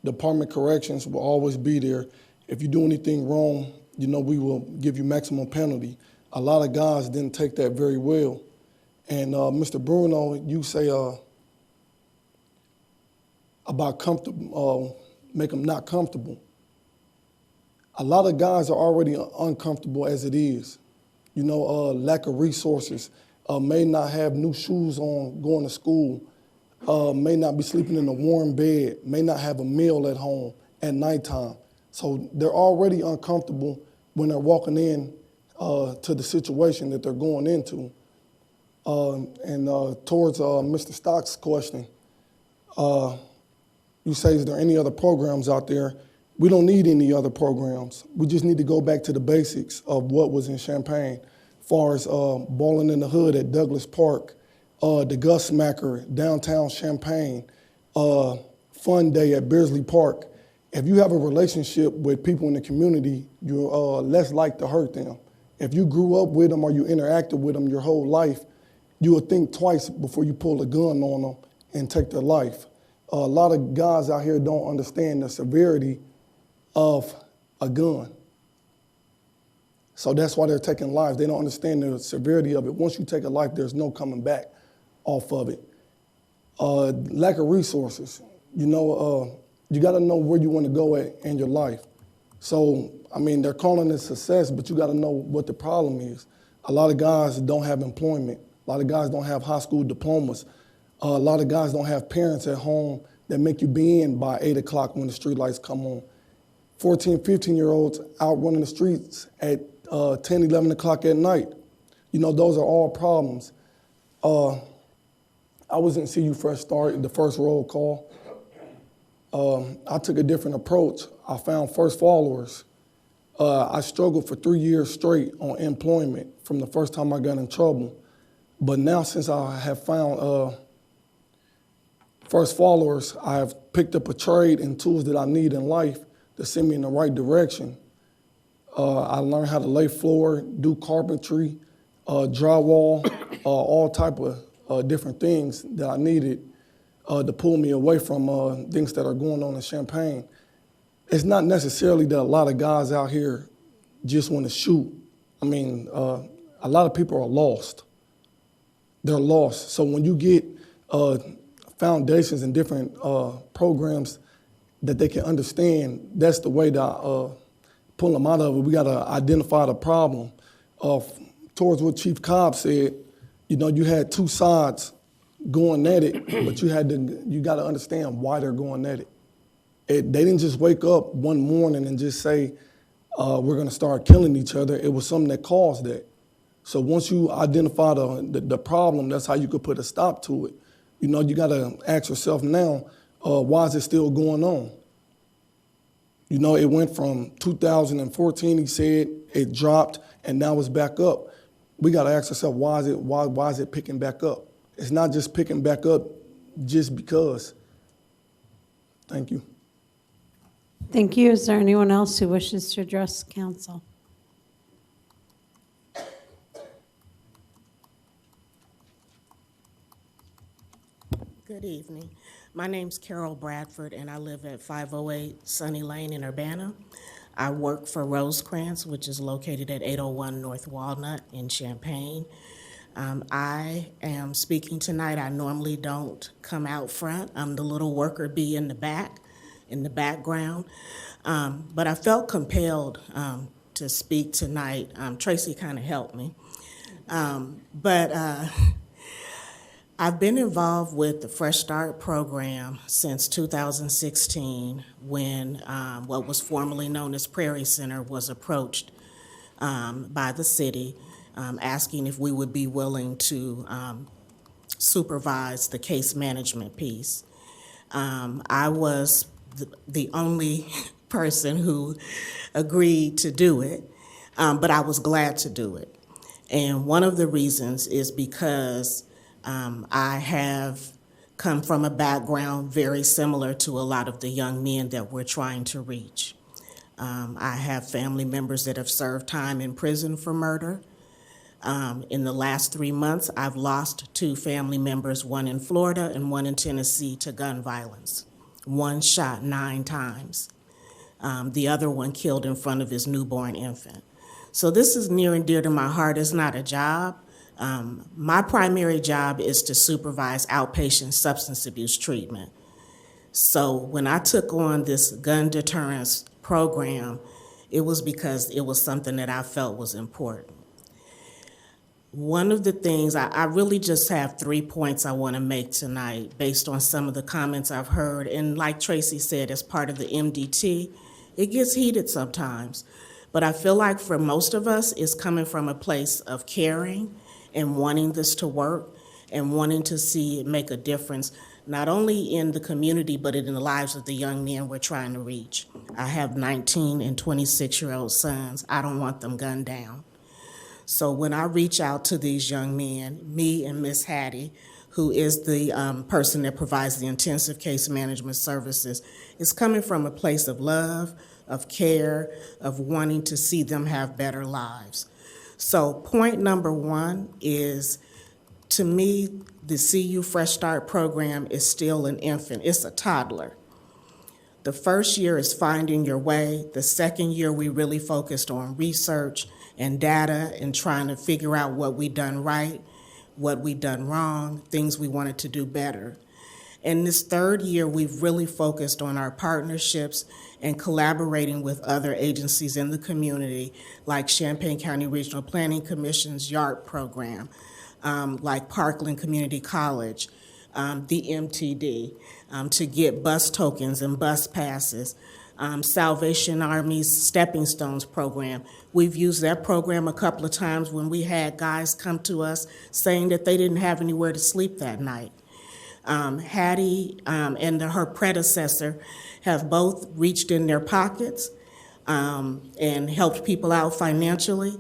Department of Corrections will always be there. If you do anything wrong, we will give you maximum penalty. A lot of guys didn't take that very well. And Mr. Bruno, you say about comfortable, make them not comfortable. A lot of guys are already uncomfortable as it is. Lack of resources, may not have new shoes on going to school, may not be sleeping in a warm bed, may not have a meal at home at nighttime. So they're already uncomfortable when they're walking in to the situation that they're going into. And towards Mr. Stock's question, you say, is there any other programs out there? We don't need any other programs. We just need to go back to the basics of what was in Champaign, as far as Ballin' in the Hood at Douglas Park, the Gus Smacker, downtown Champaign, Fun Day at Beardsley Park. If you have a relationship with people in the community, you're less likely to hurt them. If you grew up with them or you interacted with them your whole life, you will think twice before you pull a gun on them and take their life. A lot of guys out here don't understand the severity of a gun. So that's why they're taking lives. They don't understand the severity of it. Once you take a life, there's no coming back off of it. Lack of resources. You got to know where you want to go at in your life. So, they're calling it success, but you got to know what the problem is. A lot of guys don't have employment. A lot of guys don't have high school diplomas. A lot of guys don't have parents at home that make you be in by 8 o'clock when the street lights come on. 14, 15-year-olds out running the streets at 10, 11 o'clock at night. Those are all problems. I was in CU Fresh Start, the first roll call. I took a different approach. I found first followers. I struggled for 3 years straight on employment from the first time I got in trouble. But now since I have found first followers, I have picked up a trade and tools that I need in life to send me in the right direction. I learned how to lay floor, do carpentry, drywall, all type of different things that I needed to pull me away from things that are going on in Champaign. It's not necessarily that a lot of guys out here just want to shoot. A lot of people are lost. They're lost. So when you get foundations and different programs that they can understand, that's the way to pull them out of it. We got to identify the problem. Towards what Chief Cobb said, you had two sides going at it, but you got to understand why they're going at it. They didn't just wake up one morning and just say, we're going to start killing each other. It was something that caused that. So once you identify the problem, that's how you could put a stop to it. You got to ask yourself now, why is it still going on? It went from 2014, he said, it dropped, and now it's back up. We got to ask ourselves, why is it picking back up? It's not just picking back up just because. Thank you. Thank you. Is there anyone else who wishes to address council? Good evening. My name's Carol Bradford, and I live at 508 Sunny Lane in Urbana. I work for Rosecrans, which is located at 801 North Walnut in Champaign. I am speaking tonight. I normally don't come out front. I'm the little worker bee in the back, in the background. But I felt compelled to speak tonight. Tracy kind of helped me. But I've been involved with the Fresh Start program since 2016 when what was formerly known as Prairie Center was approached by the city asking if we would be willing to supervise the case management piece. I was the only person who agreed to do it, but I was glad to do it. And one of the reasons is because I have come from a background very similar to a lot of the young men that we're trying to reach. I have family members that have served time in prison for murder. In the last 3 months, I've lost 2 family members, one in Florida and one in Tennessee, to gun violence. One shot 9 times. The other one killed in front of his newborn infant. So this is near and dear to my heart. It's not a job. My primary job is to supervise outpatient substance abuse treatment. So when I took on this gun deterrence program, it was because it was something that I felt was important. One of the things, I really just have 3 points I want to make tonight based on some of the comments I've heard. And like Tracy said, as part of the MDT, it gets heated sometimes. But I feel like for most of us, it's coming from a place of caring and wanting this to work and wanting to see it make a difference, not only in the community, but in the lives of the young men we're trying to reach. I have 19 and 26-year-old sons. I don't want them gunned down. So when I reach out to these young men, me and Miss Hattie, who is the person that provides the intensive case management services, it's coming from a place of love, of care, of wanting to see them have better lives. So point number 1 is, to me, the CU Fresh Start program is still an infant. It's a toddler. The first year is finding your way. The second year, we really focused on research and data and trying to figure out what we done right, what we done wrong, things we wanted to do better. And this third year, we've really focused on our partnerships and collaborating with other agencies in the community, like Champaign County Regional Planning Commission's YARP program, like Parkland Community College, the MTD, to get bus tokens and bus passes, Salvation Army's Stepping Stones program. We've used that program a couple of times when we had guys come to us saying that they didn't have anywhere to sleep that night. Hattie and her predecessor have both reached in their pockets and helped people out financially.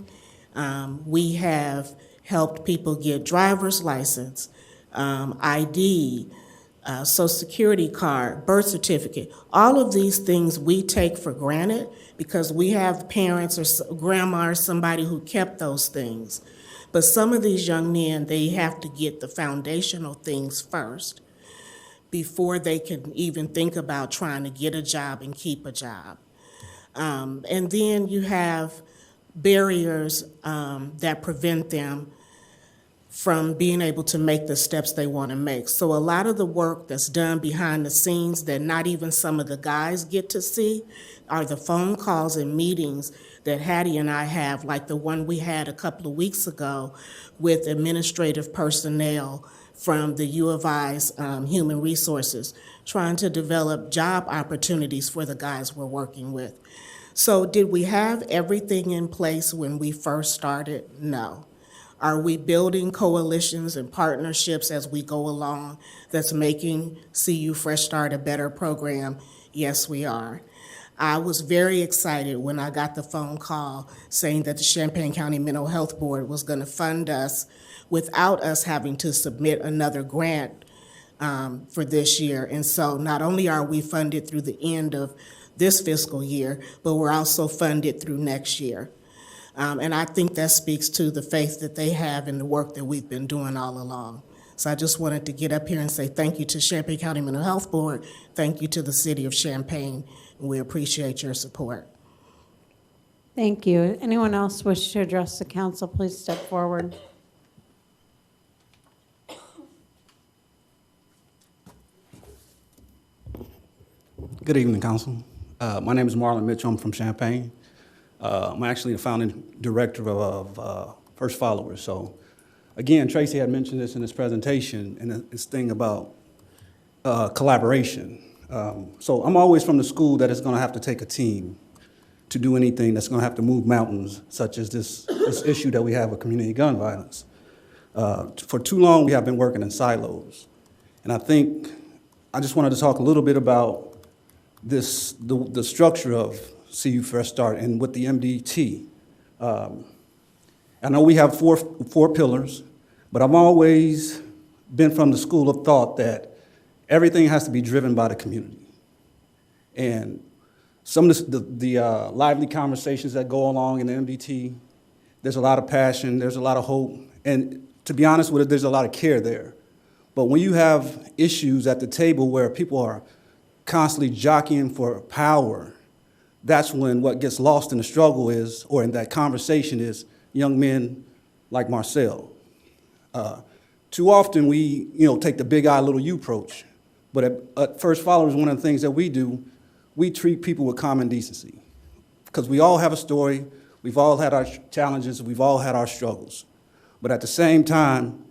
We have helped people get driver's license, ID, Social Security card, birth certificate. All of these things we take for granted because we have parents or grandma or somebody who kept those things. But some of these young men, they have to get the foundational things first before they can even think about trying to get a job and keep a job. And then you have barriers that prevent them from being able to make the steps they want to make. So a lot of the work that's done behind the scenes that not even some of the guys get to see are the phone calls and meetings that Hattie and I have, like the one we had a couple of weeks ago with administrative personnel from the U of I's Human Resources, trying to develop job opportunities for the guys we're working with. So did we have everything in place when we first started? No. Are we building coalitions and partnerships as we go along that's making CU Fresh Start a better program? Yes, we are. I was very excited when I got the phone call saying that the Champaign County Mental Health Board was going to fund us without us having to submit another grant for this year. And so not only are we funded through the end of this fiscal year, but we're also funded through next year. And I think that speaks to the faith that they have in the work that we've been doing all along. So I just wanted to get up here and say thank you to Champaign County Mental Health Board, thank you to the City of Champaign, and we appreciate your support. Thank you. Anyone else wish to address the council, please step forward. Good evening, Council. My name is Marlon Mitchell. I'm from Champaign. I'm actually the founding director of First Followers. So, again, Tracy had mentioned this in his presentation and this thing about collaboration. So I'm always from the school that it's going to have to take a team to do anything that's going to have to move mountains, such as this issue that we have with community gun violence. For too long, we have been working in silos. And I think I just wanted to talk a little bit about the structure of CU Fresh Start and with the MDT. I know we have four pillars, but I've always been from the school of thought that everything has to be driven by the community. And some of the lively conversations that go along in the MDT, there's a lot of passion, there's a lot of hope, and to be honest with it, there's a lot of care there. But when you have issues at the table where people are constantly jockeying for power, that's when what gets lost in the struggle is, or in that conversation is, young men like Marcel. Too often we, take the big I, little you approach. But at First Followers, one of the things that we do, we treat people with common decency. Because we all have a story, we've all had our challenges, we've all had our struggles. But at the same time,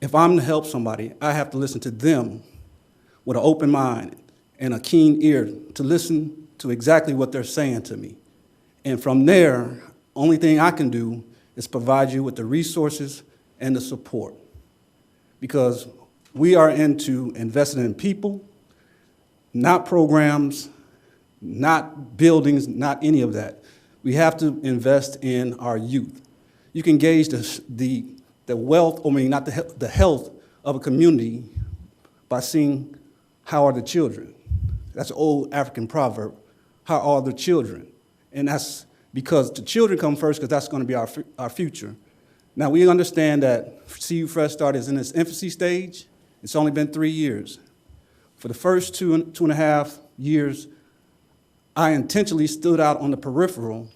if I'm to help somebody, I have to listen to them with an open mind and a keen ear to listen to exactly what they're saying to me. And from there, only thing I can do is provide you with the resources and the support. Because we are into investing in people, not programs, not buildings, not any of that. We have to invest in our youth. You can gauge the wealth, not the health of a community by seeing how are the children. That's an old African proverb. How are the children? And that's because the children come first, because that's going to be our future. Now, we understand that CU Fresh Start is in its infancy stage. It's only been 3 years. For the first two and a half years, I intentionally stood out on the peripheral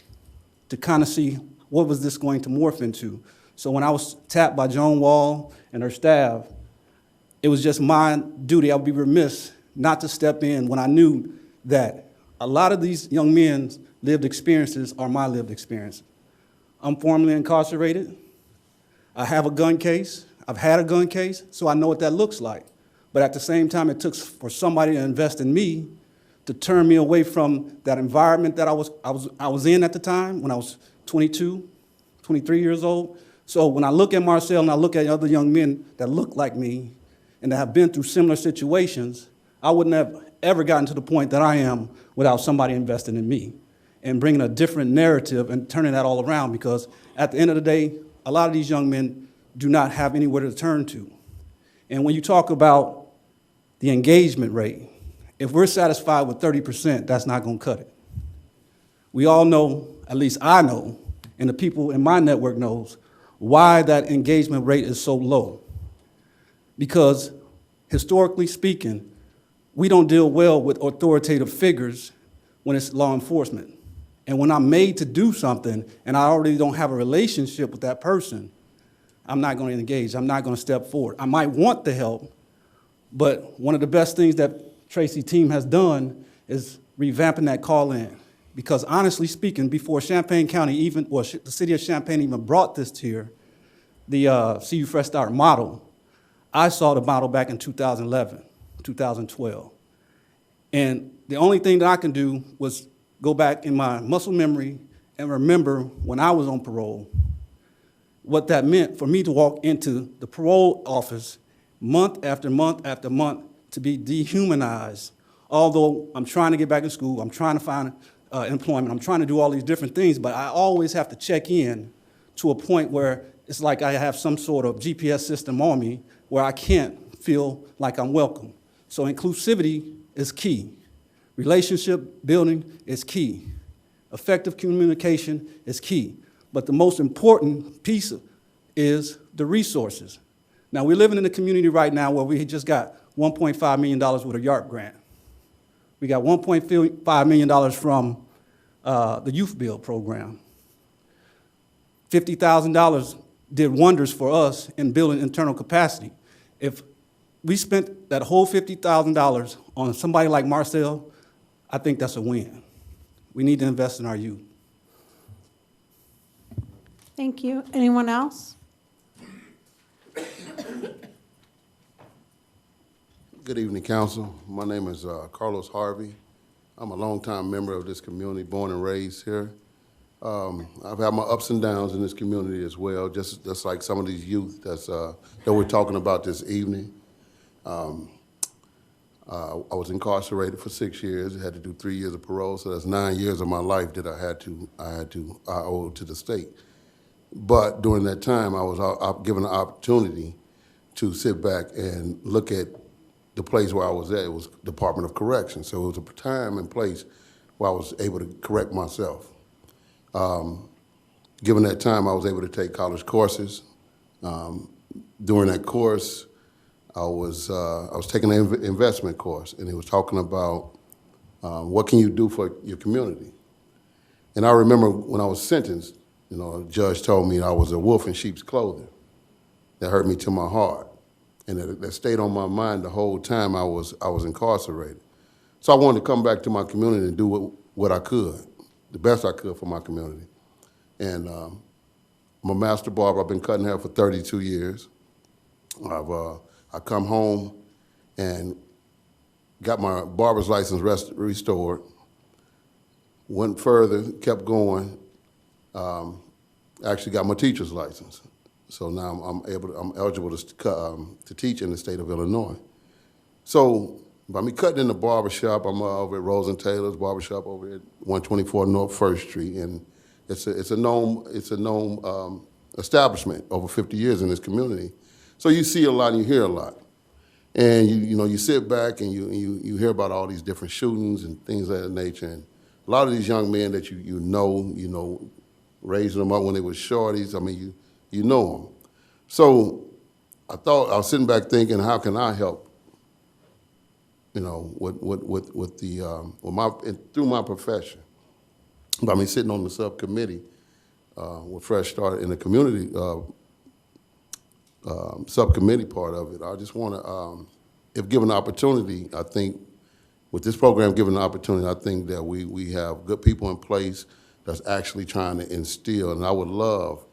to kind of see what was this going to morph into. So when I was tapped by Joan Wall and her staff, it was just my duty. I would be remiss not to step in when I knew that a lot of these young men's lived experiences are my lived experiences. I'm formerly incarcerated. I have a gun case. I've had a gun case, so I know what that looks like. But at the same time, it took for somebody to invest in me to turn me away from that environment that I was in at the time when I was 22, 23 years old. So when I look at Marcel and I look at other young men that look like me and that have been through similar situations, I wouldn't have ever gotten to the point that I am without somebody investing in me and bringing a different narrative and turning that all around, because at the end of the day, a lot of these young men do not have anywhere to turn to. And when you talk about the engagement rate, if we're satisfied with 30%, that's not going to cut it. We all know, at least I know, and the people in my network knows, why that engagement rate is so low. Because historically speaking, we don't deal well with authoritative figures when it's law enforcement. And when I'm made to do something and I already don't have a relationship with that person, I'm not going to engage. I'm not going to step forward. I might want the help, but one of the best things that Tracy's team has done is revamping that call-in. Because honestly speaking, before Champaign County the city of Champaign even brought this here, the CU Fresh Start model, I saw the model back in 2011, 2012. And the only thing that I can do was go back in my muscle memory and remember when I was on parole, what that meant for me to walk into the parole office month after month after month to be dehumanized. Although I'm trying to get back in school, I'm trying to find employment, I'm trying to do all these different things, but I always have to check in to a point where it's like I have some sort of GPS system on me where I can't feel like I'm welcome. So inclusivity is key. Relationship building is key. Effective communication is key. But the most important piece is the resources. Now, we're living in a community right now where we just got $1.5 million with a YARP grant. We got $1.5 million from the Youth Build program. $50,000 did wonders for us in building internal capacity. If we spent that whole $50,000 on somebody like Marcel, I think that's a win. We need to invest in our youth. Thank you. Anyone else? Good evening, Council. My name is Carlos Harvey. I'm a longtime member of this community, born and raised here. I've had my ups and downs in this community as well, just like some of these youth that we're talking about this evening. I was incarcerated for 6 years. I had to do 3 years of parole, so that's 9 years of my life that I owed to the state. But during that time, I was given an opportunity to sit back and look at the place where I was at. It was Department of Corrections, so it was a time and place where I was able to correct myself. Given that time, I was able to take college courses. During that course, I was taking an investment course, and it was talking about what can you do for your community. And I remember when I was sentenced, a judge told me I was a wolf in sheep's clothing. That hurt me to my heart, and that stayed on my mind the whole time I was incarcerated. So I wanted to come back to my community and do what I could, the best I could for my community. And I'm a master barber. I've been cutting hair for 32 years. I come home and got my barber's license restored, went further, kept going, actually got my teacher's license. So now I'm eligible to teach in the state of Illinois. So by me cutting in the barbershop, I'm over at Rose and Taylor's barbershop over at 124 North 1st Street, and it's a known establishment over 50 years in this community. So you see a lot and you hear a lot, and you sit back and you hear about all these different shootings and things of that nature, and a lot of these young men that you know, raising them up when they were shorties. I mean, you know them. So I was sitting back thinking, how can I help? Through my profession. By me sitting on the subcommittee with Fresh Start in the community subcommittee part of it, I just want to, if given the opportunity, I think with this program given the opportunity, I think that we have good people in place that's actually trying to instill, and I would love,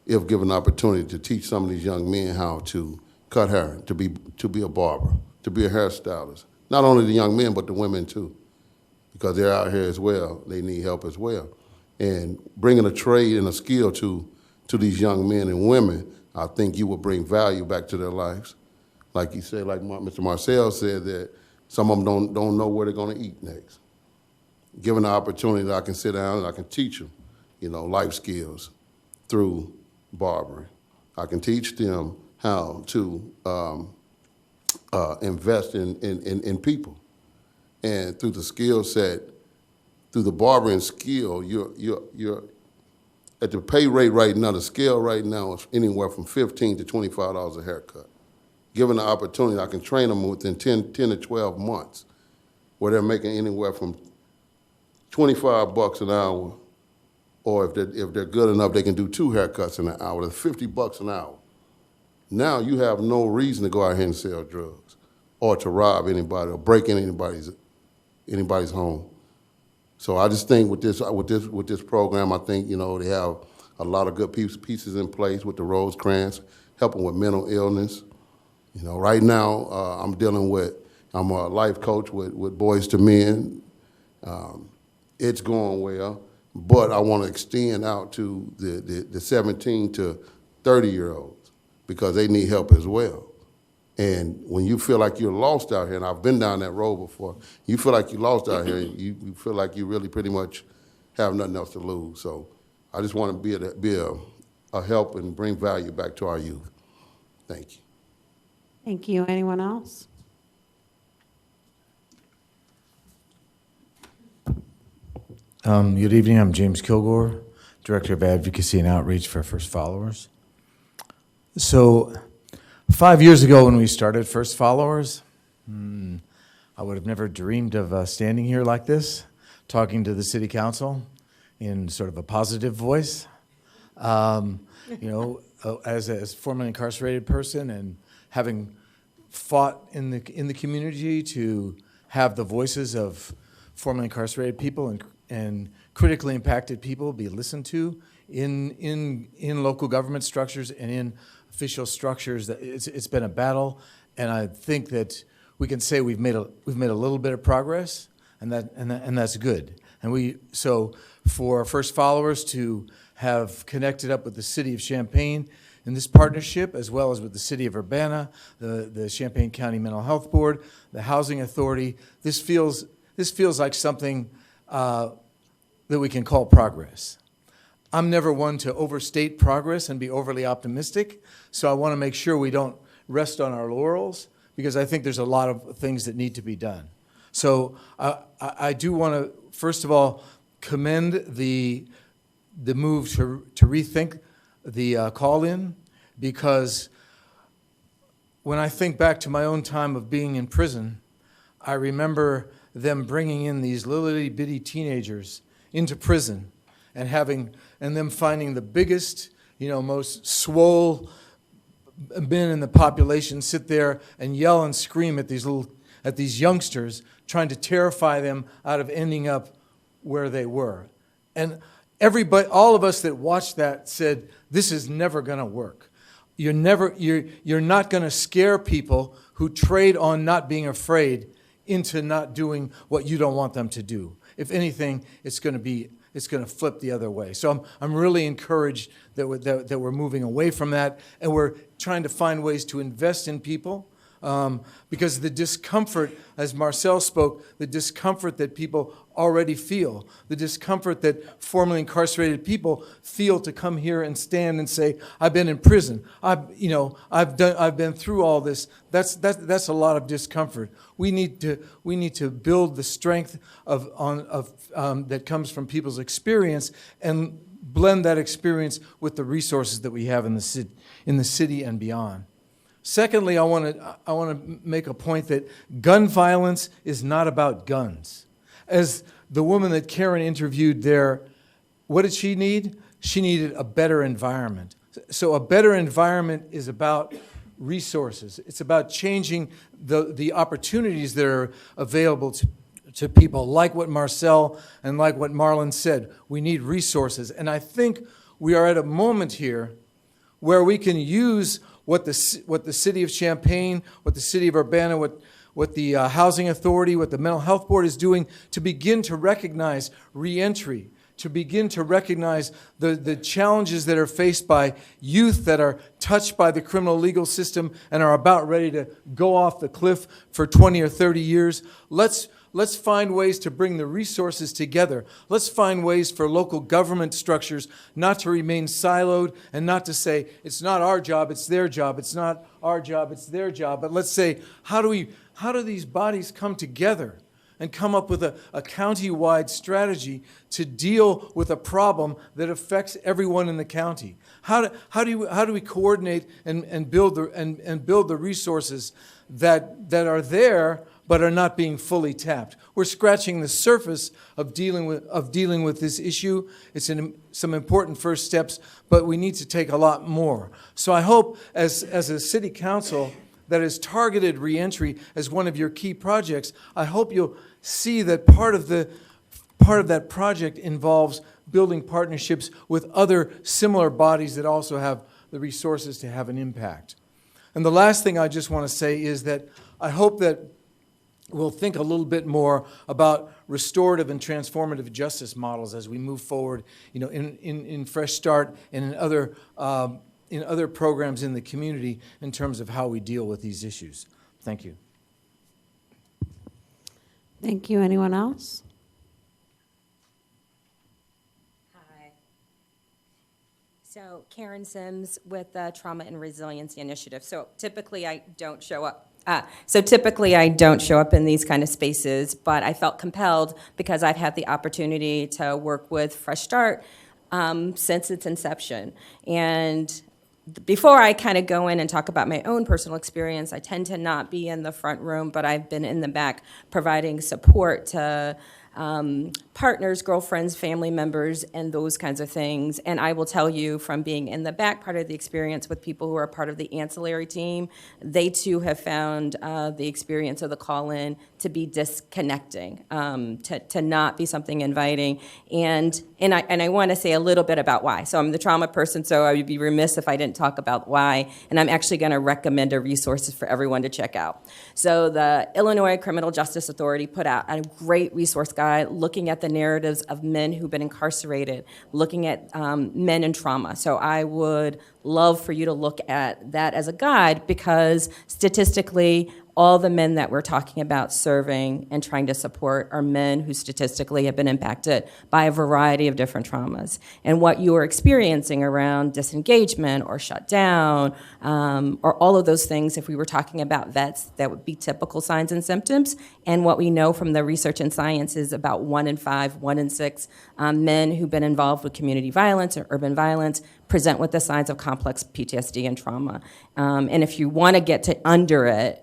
if given the opportunity, to teach some of these young men how to cut hair, to be a barber, to be a hairstylist. Not only the young men, but the women too, because they're out here as well. They need help as well. And bringing a trade and a skill to these young men and women, I think you will bring value back to their lives. Like you said, like Mr. Marcel said, that some of them don't know where they're going to eat next. Given the opportunity that I can sit down and I can teach them, life skills through barbering. I can teach them how to invest in people, and through the skill set, through the barbering skill, you're at the pay rate right now. The scale right now is anywhere from $15 to $25 a haircut. Given the opportunity, I can train them within 10 to 12 months, where they're making anywhere from $25 an hour, or if they're good enough, they can do 2 haircuts in an hour. That's $50 an hour. Now you have no reason to go out here and sell drugs, or to rob anybody, or break in anybody's home. So I just think with this program, I think they have a lot of good pieces in place with the Rosecrans, helping with mental illness. Right now I'm a life coach with Boys to Men. It's going well, but I want to extend out to the 17 to 30-year-olds, because they need help as well. And when you feel like you're lost out here, and I've been down that road before, you feel like you're lost out here, you feel like you really pretty much have nothing else to lose. So I just want to be a help and bring value back to our youth. Thank you. Thank you. Anyone else? Good evening. I'm James Kilgore, Director of Advocacy and Outreach for First Followers. So 5 years ago when we started First Followers, I would have never dreamed of standing here like this, talking to the city council in sort of a positive voice. As a formerly incarcerated person and having fought in the community to have the voices of formerly incarcerated people and critically impacted people be listened to in local government structures and in official structures. That it's been a battle, and I think that we can say we've made a little bit of progress, and that's good. So for First Followers to have connected up with the City of Champaign in this partnership, as well as with the City of Urbana, the Champaign County Mental Health Board, the Housing Authority, this feels like something that we can call progress. I'm never one to overstate progress and be overly optimistic, so I want to make sure we don't rest on our laurels, because I think there's a lot of things that need to be done. So I do want to, first of all, commend the move to rethink the call-in, because when I think back to my own time of being in prison, I remember them bringing in these little bitty teenagers into prison and them finding the biggest, most swole men in the population sit there and yell and scream at these youngsters, trying to terrify them out of ending up where they were. And all of us that watched that said, this is never going to work. You're not going to scare people who trade on not being afraid into not doing what you don't want them to do. If anything, it's going to flip the other way. So I'm really encouraged that we're moving away from that, and we're trying to find ways to invest in people. Because the discomfort, as Marcel spoke, the discomfort that people already feel, the discomfort that formerly incarcerated people feel to come here and stand and say, I've been in prison, I've been through all this. That's a lot of discomfort. We need to build the strength that comes from people's experience and blend that experience with the resources that we have in the city and beyond. Secondly, I want to make a point that gun violence is not about guns. As the woman that Karen interviewed there, what did she need? She needed a better environment. So a better environment is about resources. It's about changing the opportunities that are available to people, like what Marcel and like what Marlon said. We need resources. And I think we are at a moment here where we can use what the City of Champaign, what the City of Urbana, what the Housing Authority, what the Mental Health Board is doing to begin to recognize reentry, to begin to recognize the challenges that are faced by youth that are touched by the criminal legal system and are about ready to go off the cliff for 20 or 30 years. Let's find ways to bring the resources together. Let's find ways for local government structures not to remain siloed and not to say, it's not our job, it's their job. It's not our job, it's their job. But let's say, how do these bodies come together and come up with a county-wide strategy to deal with a problem that affects everyone in the county? How do we coordinate and build the resources that are there but are not being fully tapped? We're scratching the surface of dealing with this issue. It's some important first steps, but we need to take a lot more. So I hope, as a city council that has targeted reentry as one of your key projects, I hope you'll see that part of that project involves building partnerships with other similar bodies that also have the resources to have an impact. And the last thing I just want to say is that I hope that we'll think a little bit more about restorative and transformative justice models as we move forward, in Fresh Start and in other programs in the community in terms of how we deal with these issues. Thank you. Thank you. Anyone else? Hi. So Karen Sims with the Trauma and Resiliency Initiative. So typically I don't show up. In these kind of spaces, but I felt compelled because I've had the opportunity to work with Fresh Start since its inception. And before I kind of go in and talk about my own personal experience, I tend to not be in the front room, but I've been in the back providing support to partners, girlfriends, family members, and those kinds of things. And I will tell you from being in the back part of the experience with people who are part of the ancillary team, they too have found the experience of the call-in to be disconnecting, to not be something inviting. And I want to say a little bit about why. So I'm the trauma person, so I would be remiss if I didn't talk about why. And I'm actually going to recommend a resources for everyone to check out. So the Illinois Criminal Justice Authority put out a great resource guide looking at the narratives of men who've been incarcerated, looking at men in trauma. So I would love for you to look at that as a guide, because statistically, all the men that we're talking about serving and trying to support are men who statistically have been impacted by a variety of different traumas. And what you are experiencing around disengagement or shut down, or all of those things, if we were talking about vets, that would be typical signs and symptoms. And what we know from the research and science is about 1 in 5, 1 in 6 men who've been involved with community violence or urban violence present with the signs of complex PTSD and trauma. And if you want to get to under it,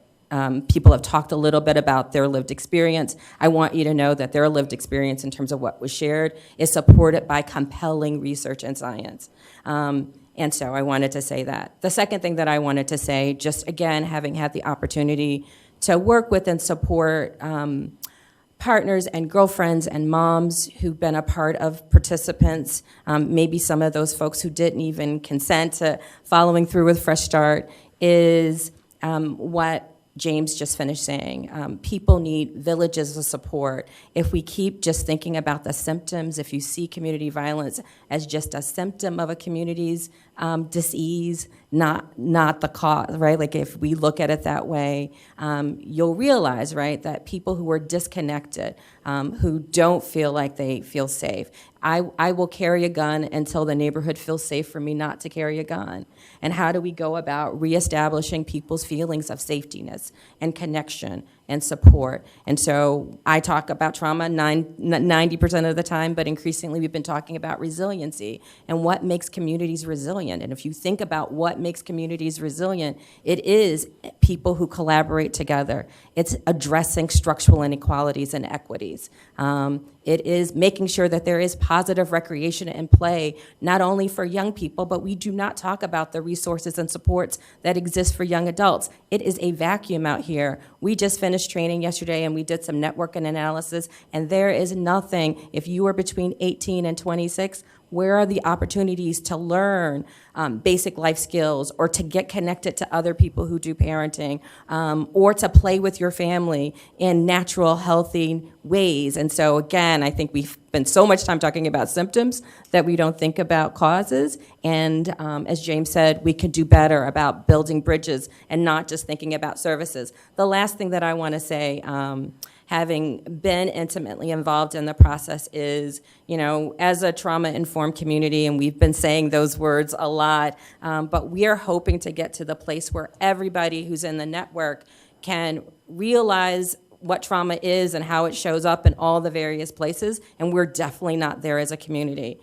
people have talked a little bit about their lived experience. I want you to know that their lived experience in terms of what was shared is supported by compelling research and science. And so I wanted to say that. The second thing that I wanted to say, just again, having had the opportunity to work with and support partners and girlfriends and moms who've been a part of participants, maybe some of those folks who didn't even consent to following through with Fresh Start, is what James just finished saying. People need villages of support. If we keep just thinking about the symptoms, if you see community violence as just a symptom of a community's disease, not the cause, right? Like if we look at it that way, you'll realize, right, that people who are disconnected, who don't feel like they feel safe, I will carry a gun until the neighborhood feels safe for me not to carry a gun. And how do we go about reestablishing people's feelings of safetyness and connection and support? And so I talk about trauma 90% of the time, but increasingly we've been talking about resiliency and what makes communities resilient. And if you think about what makes communities resilient, it is people who collaborate together. It's addressing structural inequalities and equities. It is making sure that there is positive recreation and play, not only for young people, but we do not talk about the resources and supports that exist for young adults. It is a vacuum out here. We just finished training yesterday and we did some networking analysis, and there is nothing, if you are between 18 and 26, where are the opportunities to learn basic life skills, or to get connected to other people who do parenting, or to play with your family in natural, healthy ways? And so again, I think we've spent so much time talking about symptoms that we don't think about causes. And as James said, we could do better about building bridges and not just thinking about services. The last thing that I want to say, having been intimately involved in the process, is, you know, as a trauma-informed community, and we've been saying those words a lot, but we are hoping to get to the place where everybody who's in the network can realize what trauma is and how it shows up in all the various places, and we're definitely not there as a community.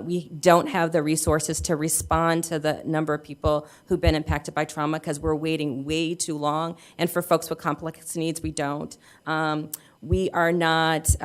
We don't have the resources to respond to the number of people who've been impacted by trauma because we're waiting way too long, and for folks with complex needs, we don't. We are not,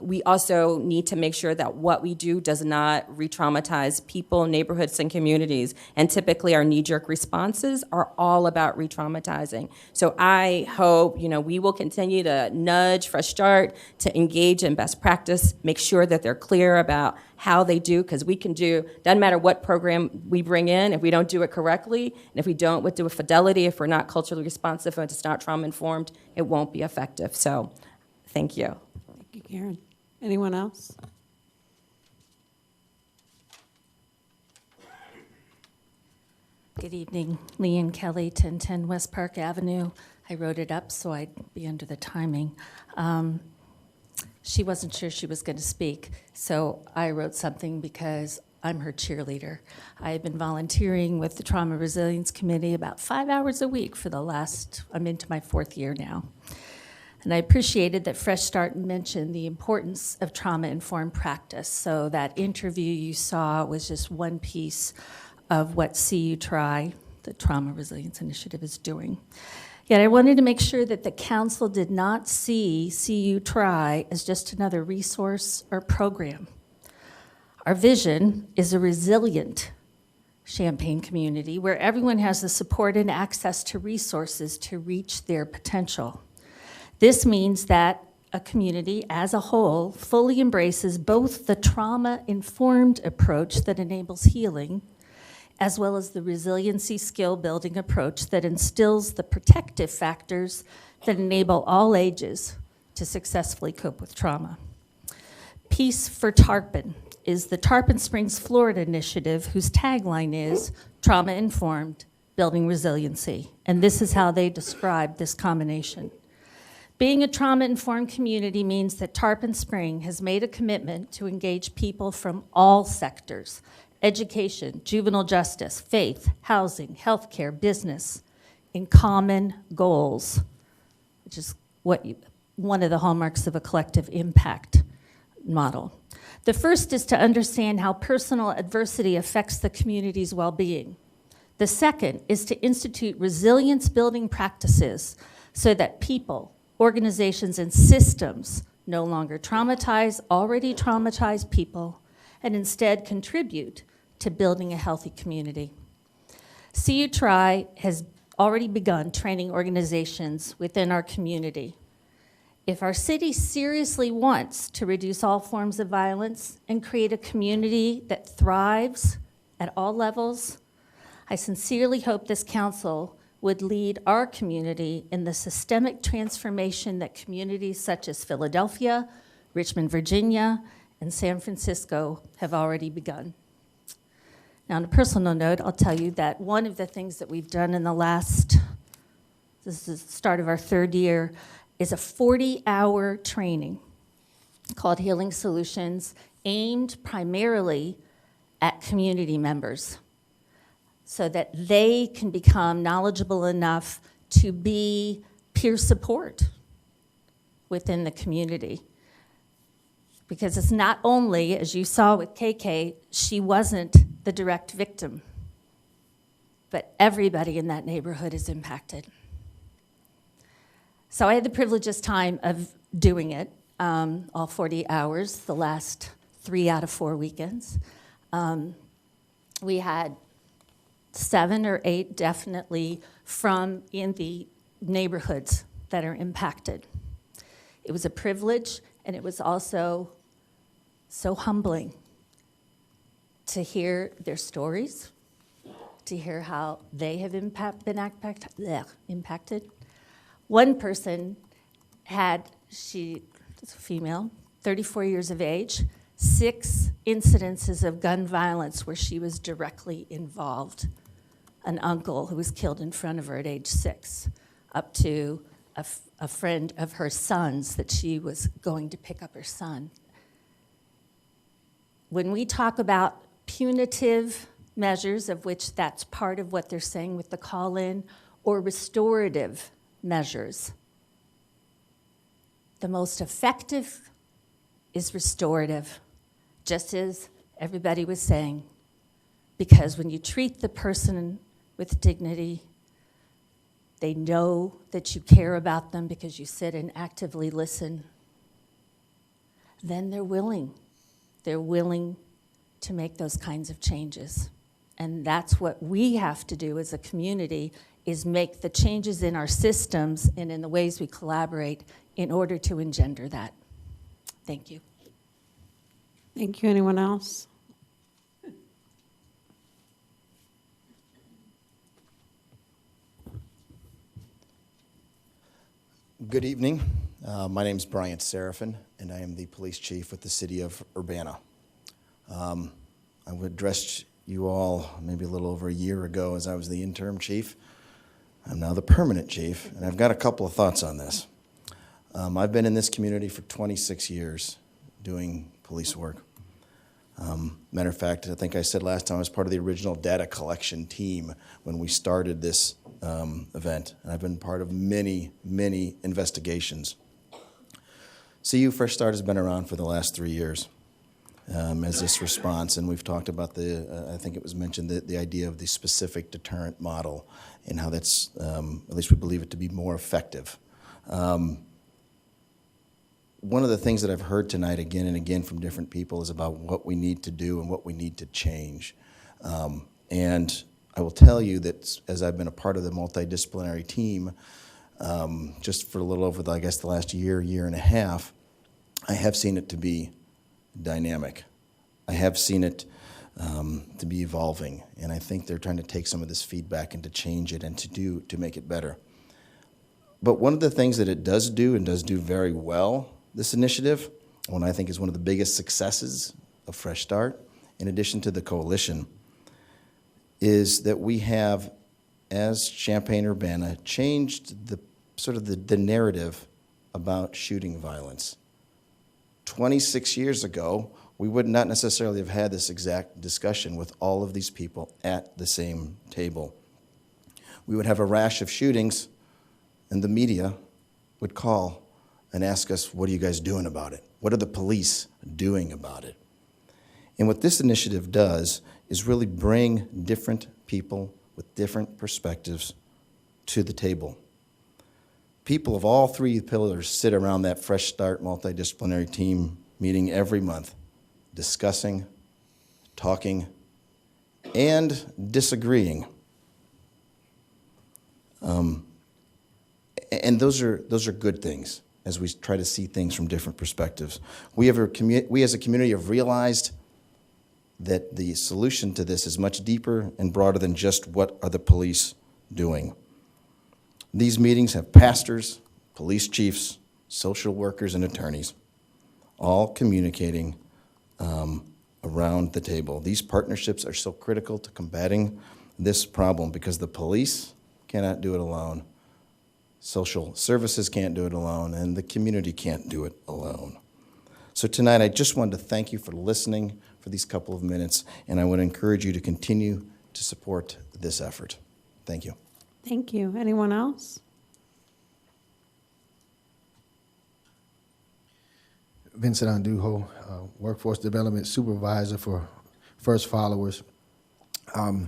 we also need to make sure that what we do does not re-traumatize people, neighborhoods, and communities. And typically our knee-jerk responses are all about re-traumatizing. So I hope, you know, we will continue to nudge Fresh Start to engage in best practice, make sure that they're clear about how they do, because we can do, doesn't matter what program we bring in, if we don't do it correctly, and if we don't do it with fidelity, if we're not culturally responsive, if it's not trauma-informed, it won't be effective. So. Thank you. Thank you, Karen. Anyone else? Good evening. Leanne Kelly, 1010 West Park Avenue. I wrote it up so I'd be under the timing. She wasn't sure she was going to speak, so I wrote something because I'm her cheerleader. I've been volunteering with the Trauma Resilience Committee about 5 hours a week for the last, I'm into my 4th year now. And I appreciated that Fresh Start mentioned the importance of trauma-informed practice. So that interview you saw was just one piece of what CU TRI, the Trauma Resilience Initiative, is doing. Yet I wanted to make sure that the council did not see CU TRI as just another resource or program. Our vision is a resilient Champaign community where everyone has the support and access to resources to reach their potential. This means that a community as a whole fully embraces both the trauma-informed approach that enables healing, as well as the resiliency skill-building approach that instills the protective factors that enable all ages to successfully cope with trauma. Peace for Tarpon is the Tarpon Springs, Florida initiative, whose tagline is trauma-informed, building resiliency. And this is how they describe this combination. Being a trauma-informed community means that Tarpon Spring has made a commitment to engage people from all sectors: education, juvenile justice, faith, housing, healthcare, business, in common goals, which is one of the hallmarks of a collective impact model. The first is to understand how personal adversity affects the community's well-being. The second is to institute resilience-building practices so that people, organizations, and systems no longer traumatize already traumatized people and instead contribute to building a healthy community. CU TRI has already begun training organizations within our community. If our city seriously wants to reduce all forms of violence and create a community that thrives at all levels, I sincerely hope this council would lead our community in the systemic transformation that communities such as Philadelphia, Richmond, Virginia, and San Francisco have already begun. Now, on a personal note, I'll tell you that one of the things that we've done in this is the start of our third year, is a 40-hour training called Healing Solutions, aimed primarily at community members so that they can become knowledgeable enough to be peer support within the community. Because it's not only, as you saw with KK, she wasn't the direct victim, but everybody in that neighborhood is impacted. So I had the privilegeous time of doing it, all 40 hours, the last 3 out of 4 weekends. We had 7 or 8 definitely from in the neighborhoods that are impacted. It was a privilege, and it was also so humbling to hear their stories, to hear how they have been impacted. One person she's a female, 34 years of age, 6 incidences of gun violence where she was directly involved. An uncle who was killed in front of her at age 6, up to a friend of her son's that she was going to pick up her son. When we talk about punitive measures, of which that's part of what they're saying with the call-in, or restorative measures, the most effective is restorative, just as everybody was saying, because when you treat the person with dignity, they know that you care about them because you sit and actively listen, then they're willing to make those kinds of changes. And that's what we have to do as a community, is make the changes in our systems and in the ways we collaborate in order to engender that. Thank you. Thank you. Anyone else? Good evening. My name is Bryant Seraphin, and I am the police chief with the city of Urbana. I addressed you all maybe a little over a year ago as I was the interim chief. I'm now the permanent chief, and I've got a couple of thoughts on this. I've been in this community for 26 years doing police work. Matter of fact, I think I said last time I was part of the original data collection team when we started this event, and I've been part of many, many investigations. CU Fresh Start has been around for the last 3 years. as this response. And we've talked about I think it was mentioned, the idea of the specific deterrent model and how that's, at least we believe it to be more effective. One of the things that I've heard tonight again and again from different people is about what we need to do and what we need to change. And I will tell you that as I've been a part of the multidisciplinary team, just for a little over, I guess, the last year and a half, I have seen it to be dynamic. I have seen it to be evolving, and I think they're trying to take some of this feedback and to change it and to make it better. But one of the things that it does do, and does do very well, this initiative, one I think is one of the biggest successes of Fresh Start, in addition to the coalition, is that we have, as Champaign-Urbana, changed the sort of the narrative about shooting violence. 26 years ago, we would not necessarily have had this exact discussion with all of these people at the same table. We would have a rash of shootings, and the media would call and ask us, what are you guys doing about it? What are the police doing about it? And what this initiative does is really bring different people with different perspectives to the table. People of all three pillars sit around that Fresh Start multidisciplinary team meeting every month, discussing, talking, and disagreeing. And those are good things as we try to see things from different perspectives. We as a community have realized that the solution to this is much deeper and broader than just what are the police doing. These meetings have pastors, police chiefs, social workers, and attorneys all communicating around the table. These partnerships are so critical to combating this problem because the police cannot do it alone. Social services can't do it alone, and the community can't do it alone. So tonight, I just wanted to thank you for listening for these couple of minutes, and I would encourage you to continue to support this effort. Thank you. Thank you. Anyone else? Vincent Andujo, Workforce Development Supervisor for First Followers. I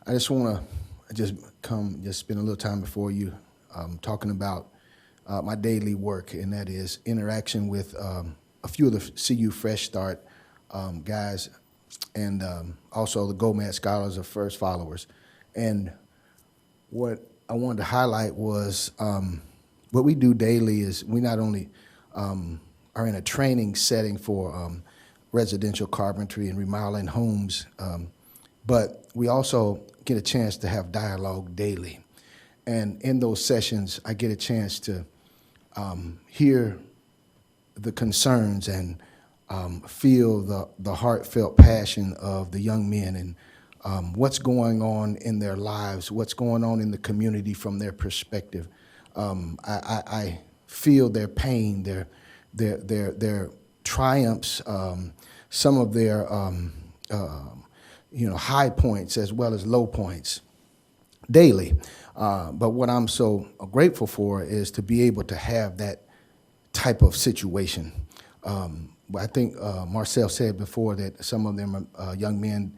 just want to spend a little time before you talking about my daily work, and that is interaction with a few of the CU Fresh Start guys, and also the GOMAD Scholars of First Followers. And what I wanted to highlight was what we do daily is we not only are in a training setting for residential carpentry and remodeling homes, but we also get a chance to have dialogue daily. And in those sessions, I get a chance to hear the concerns and feel the heartfelt passion of the young men and what's going on in their lives, what's going on in the community from their perspective. I feel their pain, their triumphs, some of their high points as well as low points daily. But what I'm so grateful for is to be able to have that type of situation. I think Marcel said before that some of them young men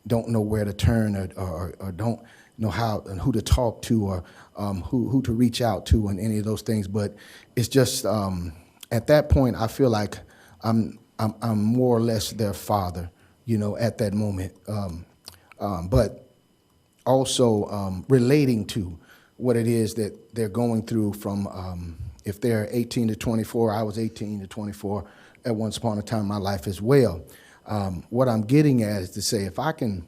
don't know where to turn or don't know how and who to talk to or who to reach out to and any of those things. But it's just at that point I feel like I'm more or less their father, at that moment. But also relating to what it is that they're going through from, if they're 18 to 24, I was 18 to 24 at once upon a time in my life as well. What I'm getting at is to say if I can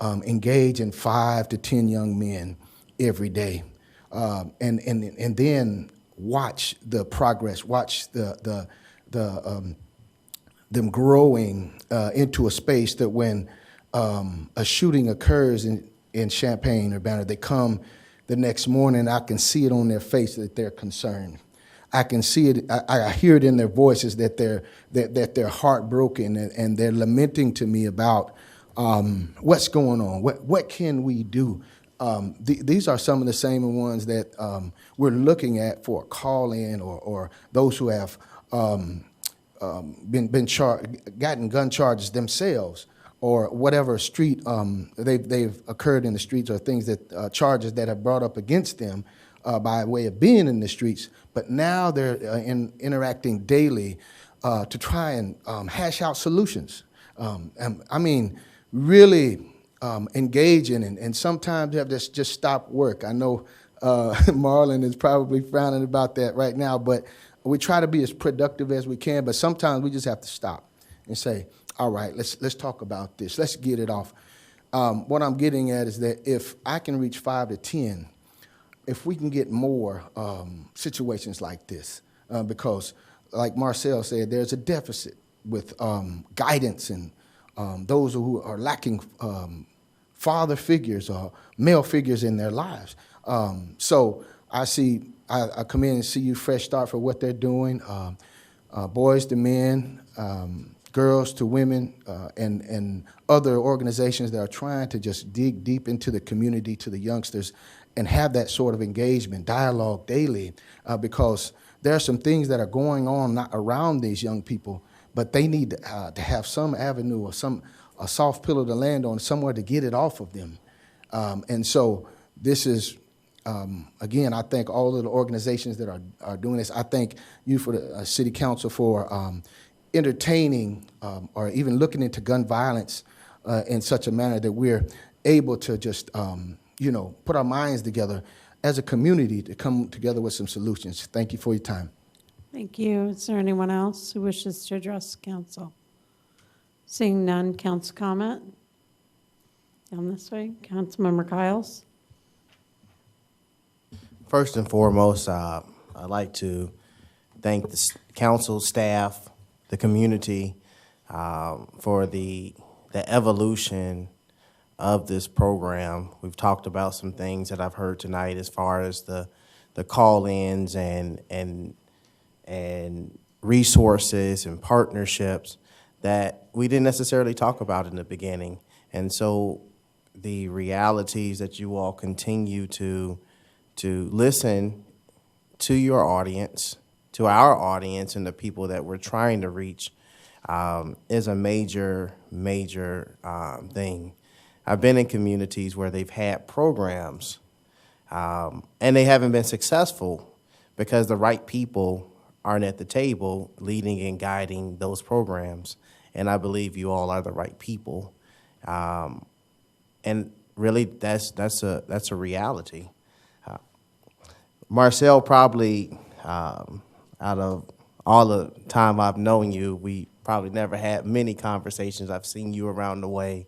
engage in 5 to 10 young men every day and then watch the progress, watch them growing into a space that when a shooting occurs in Champaign-Urbana, they come the next morning, I can see it on their face that they're concerned. I can see it, I hear it in their voices that they're heartbroken and they're lamenting to me about what's going on, what can we do? These are some of the same ones that we're looking at for a call-in or those who have gotten gun charges themselves, or whatever street they've occurred in the streets, or things that charges that have brought up against them by way of being in the streets. But now they're interacting daily to try and hash out solutions. I mean, really engaging, and sometimes have to just stop work. I know Marlon is probably frowning about that right now, but we try to be as productive as we can, but sometimes we just have to stop and say, all right, let's talk about this. Let's get it off. What I'm getting at is that if I can reach 5 to 10, if we can get more situations like this, because like Marcel said, there's a deficit with guidance and those who are lacking father figures or male figures in their lives. So I come in and see you Fresh Start for what they're doing, boys to men, girls to women, and other organizations that are trying to just dig deep into the community, to the youngsters, and have that sort of engagement, dialogue daily, because there are some things that are going on not around these young people, but they need to have some avenue or a soft pillow to land on, somewhere to get it off of them. And so this is, again, I thank all of the organizations that are doing this. I thank you for the City Council for entertaining or even looking into gun violence in such a manner that we're able to just, put our minds together as a community to come together with some solutions. Thank you for your time. Thank you. Is there anyone else who wishes to address council? Seeing none, council comment? Down this way, Councilmember Kyles. First and foremost, I'd like to thank the council staff, the community, for the evolution of this program. We've talked about some things that I've heard tonight as far as the call-ins and resources and partnerships that we didn't necessarily talk about in the beginning. And so the realities that you all continue to listen to your audience, to our audience, and the people that we're trying to reach is a major thing. I've been in communities where they've had programs and they haven't been successful because the right people aren't at the table leading and guiding those programs. And I believe you all are the right people. And really, that's a reality. Marcel, probably out of all the time I've known you, we probably never had many conversations. I've seen you around the way,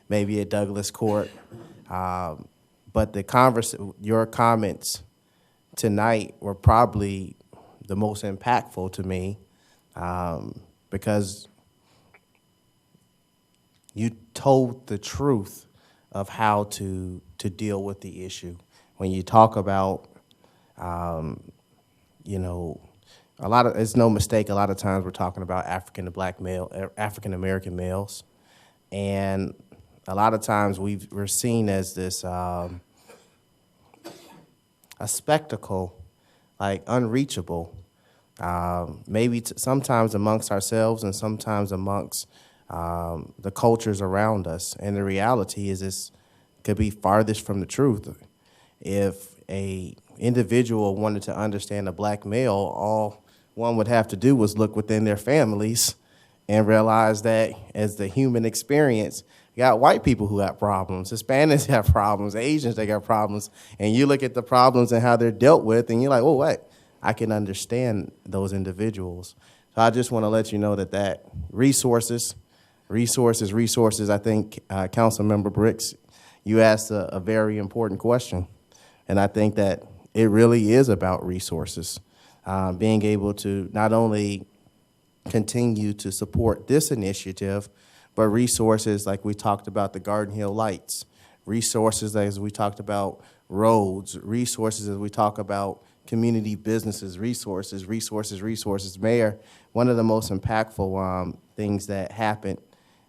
maybe at Douglas Court. But your comments tonight were probably the most impactful to me because you told the truth of how to deal with the issue. When you talk about, it's no mistake, a lot of times we're talking about African American males, and a lot of times we're seen as this a spectacle, like unreachable, maybe sometimes amongst ourselves and sometimes amongst the cultures around us. And the reality is this could be farthest from the truth. If a individual wanted to understand a black male, all one would have to do was look within their families and realize that as the human experience, you got white people who have problems, Hispanics have problems, Asians, they got problems, and you look at the problems and how they're dealt with, and you're like, oh, wait, I can understand those individuals. So I just want to let you know that resources, I think, Councilmember Bricks, you asked a very important question. And I think that it really is about resources, being able to not only continue to support this initiative, but resources like we talked about the Garden Hill Lights, resources as we talked about roads, resources as we talk about community businesses, resources. Mayor, one of the most impactful things that happened,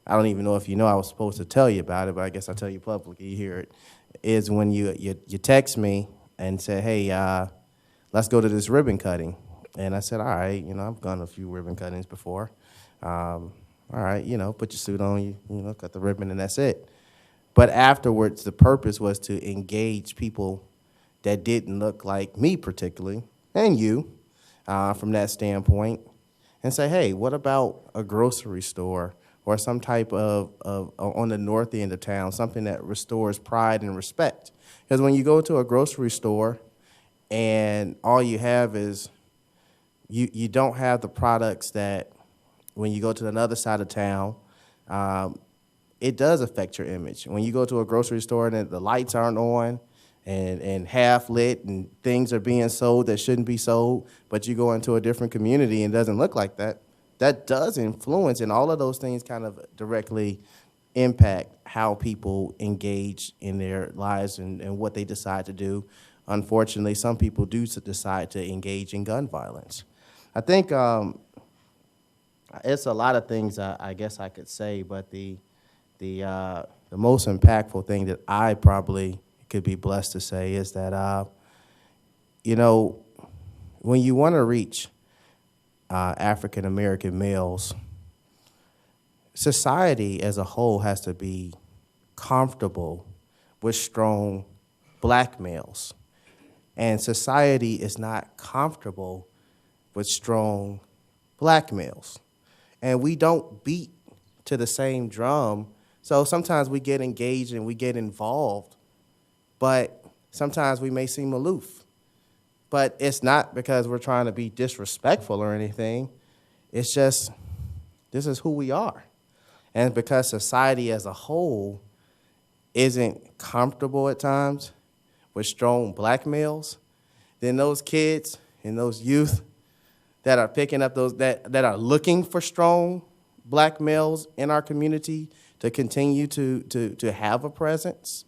I don't even know if you know, I was supposed to tell you about it, but I guess I'll tell you publicly, you hear it, is when you text me and say, hey, let's go to this ribbon cutting. And I said, all right, I've gone to a few ribbon cuttings before. All right, put your suit on, cut the ribbon, and that's it. But afterwards, the purpose was to engage people that didn't look like me particularly, and you, from that standpoint, and say, hey, what about a grocery store or some type of on the north end of town, something that restores pride and respect? Because when you go to a grocery store and all you have is, you don't have the products that when you go to another side of town, it does affect your image. When you go to a grocery store and the lights aren't on and half lit and things are being sold that shouldn't be sold, but you go into a different community and it doesn't look like that, that does influence, and all of those things kind of directly impact how people engage in their lives and what they decide to do. Unfortunately, some people do decide to engage in gun violence. I think it's a lot of things I guess I could say, but the most impactful thing that I probably could be blessed to say is that, when you want to reach African American males, society as a whole has to be comfortable with strong black males. And society is not comfortable with strong black males. And we don't beat to the same drum. So sometimes we get engaged and we get involved, but sometimes we may seem aloof. But it's not because we're trying to be disrespectful or anything. It's just, this is who we are. And because society as a whole isn't comfortable at times with strong black males, then those kids and those youth that are picking up those, that are looking for strong black males in our community to continue to have a presence,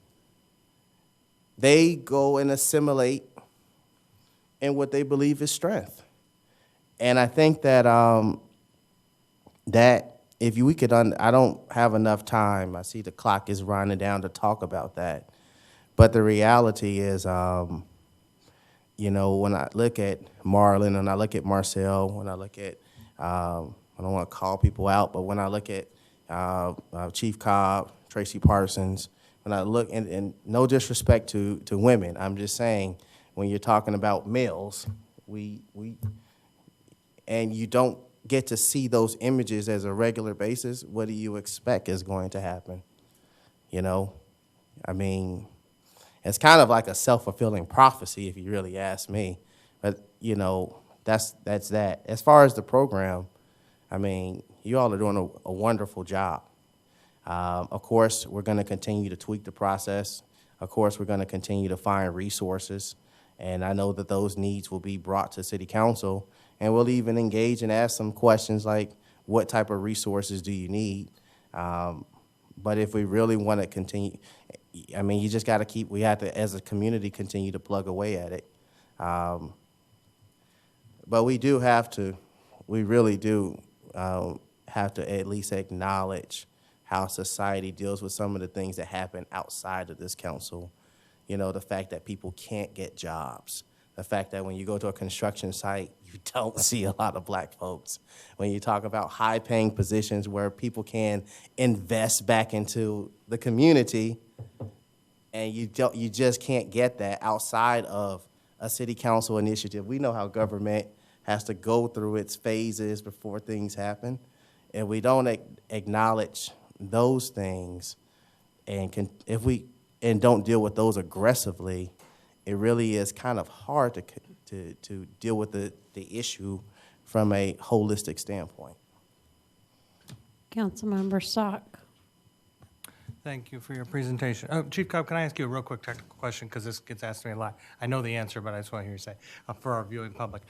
they go and assimilate in what they believe is strength. And I think that that if we could, I don't have enough time. I see the clock is running down to talk about that. But the reality is, when I look at Marlon, and I look at Marcel, when I look at, I don't want to call people out, but when I look at Chief Cobb, Tracy Parsons, when I look, and no disrespect to women, I'm just saying, when you're talking about males, and you don't get to see those images as a regular basis, what do you expect is going to happen? I mean, it's kind of like a self-fulfilling prophecy, if you really ask me. But, that's that. As far as the program, I mean, you all are doing a wonderful job. Of course, we're going to continue to tweak the process. Of course, we're going to continue to find resources. And I know that those needs will be brought to City Council. And we'll even engage and ask some questions like, what type of resources do you need? But if we really want to continue, I mean, you just got to we have to, as a community, continue to plug away at it. But we really do have to at least acknowledge how society deals with some of the things that happen outside of this council. The fact that people can't get jobs. The fact that when you go to a construction site, you don't see a lot of black folks. When you talk about high-paying positions where people can invest back into the community, and you just can't get that outside of a city council initiative. We know how government has to go through its phases before things happen, and we don't acknowledge those things, and and don't deal with those aggressively, it really is kind of hard to deal with the issue from a holistic standpoint. Councilmember Stock. Thank you for your presentation. Chief Cobb, can I ask you a real quick technical question, because this gets asked to me a lot. I know the answer, but I just want to hear you say for our viewing public.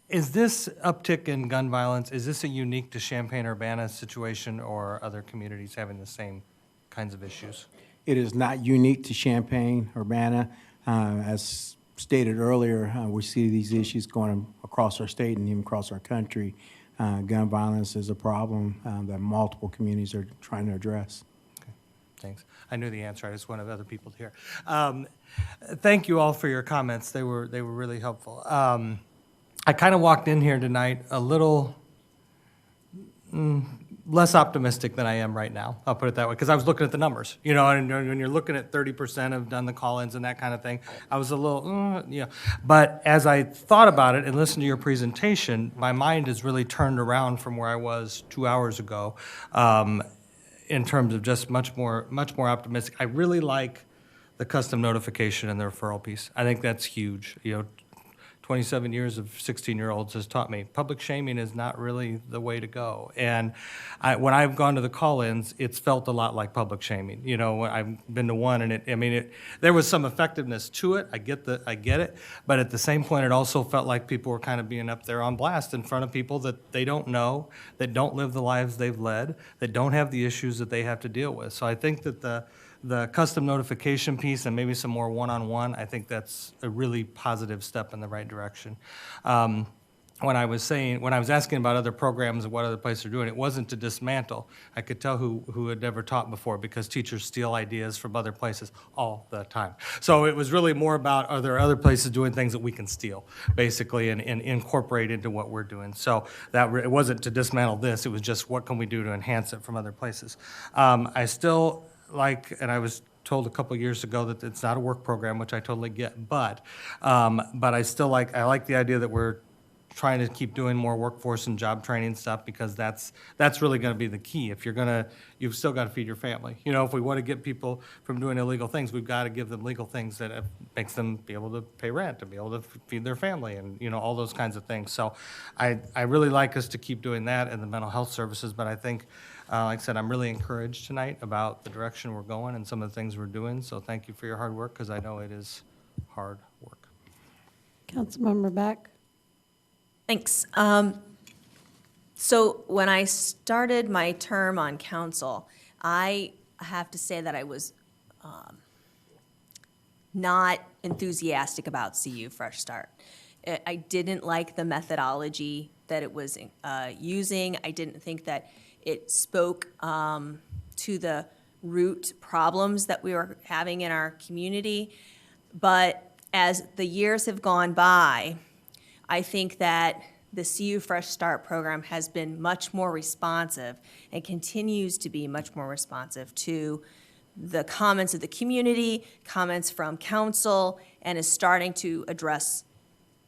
Is this uptick in gun violence, is this a unique to Champaign-Urbana situation, or other communities having the same kinds of issues? It is not unique to Champaign-Urbana. As stated earlier, we see these issues going across our state and even across our country. Gun violence is a problem that multiple communities are trying to address. Okay, thanks. I knew the answer. I just wanted other people to hear. Thank you all for your comments. They were really helpful. I kind of walked in here tonight a little less optimistic than I am right now. I'll put it that way, because I was looking at the numbers, you know, and when you're looking at 30% have done the call-ins and that kind of thing, I was a little, But as I thought about it and listened to your presentation, my mind has really turned around from where I was 2 hours ago, in terms of just much more optimistic. I really like the custom notification and the referral piece. I think that's huge. 27 years of 16-year-olds has taught me public shaming is not really the way to go. And when I've gone to the call-ins, it's felt a lot like public shaming. I've been to one, and there was some effectiveness to it. I get it, but at the same point, it also felt like people were kind of being up there on blast in front of people that they don't know, that don't live the lives they've led, that don't have the issues that they have to deal with. So I think that the custom notification piece and maybe some more one-on-one, I think that's a really positive step in the right direction. When I was asking about other programs and what other places are doing, it wasn't to dismantle. I could tell who had never taught before, because teachers steal ideas from other places all the time. So it was really more about, are there other places doing things that we can steal, basically, and incorporate into what we're doing. So it wasn't to dismantle this, it was just what can we do to enhance it from other places. I still and I was told a couple years ago that it's not a work program, which I totally get, but I still like the idea that we're trying to keep doing more workforce and job training stuff, because that's really going to be the key. If you've still got to feed your family. If we want to get people from doing illegal things, we've got to give them legal things that makes them be able to pay rent and be able to feed their family and all those kinds of things. So I really like us to keep doing that in the mental health services, but I think, like I said, I'm really encouraged tonight about the direction we're going and some of the things we're doing. So thank you for your hard work, because I know it is hard work. Councilmember Beck. Thanks. So when I started my term on council, I have to say that I was not enthusiastic about CU Fresh Start. I didn't like the methodology that it was using. I didn't think that it spoke to the root problems that we were having in our community. But as the years have gone by, I think that the CU Fresh Start program has been much more responsive and continues to be much more responsive to the comments of the community, comments from council, and is starting to address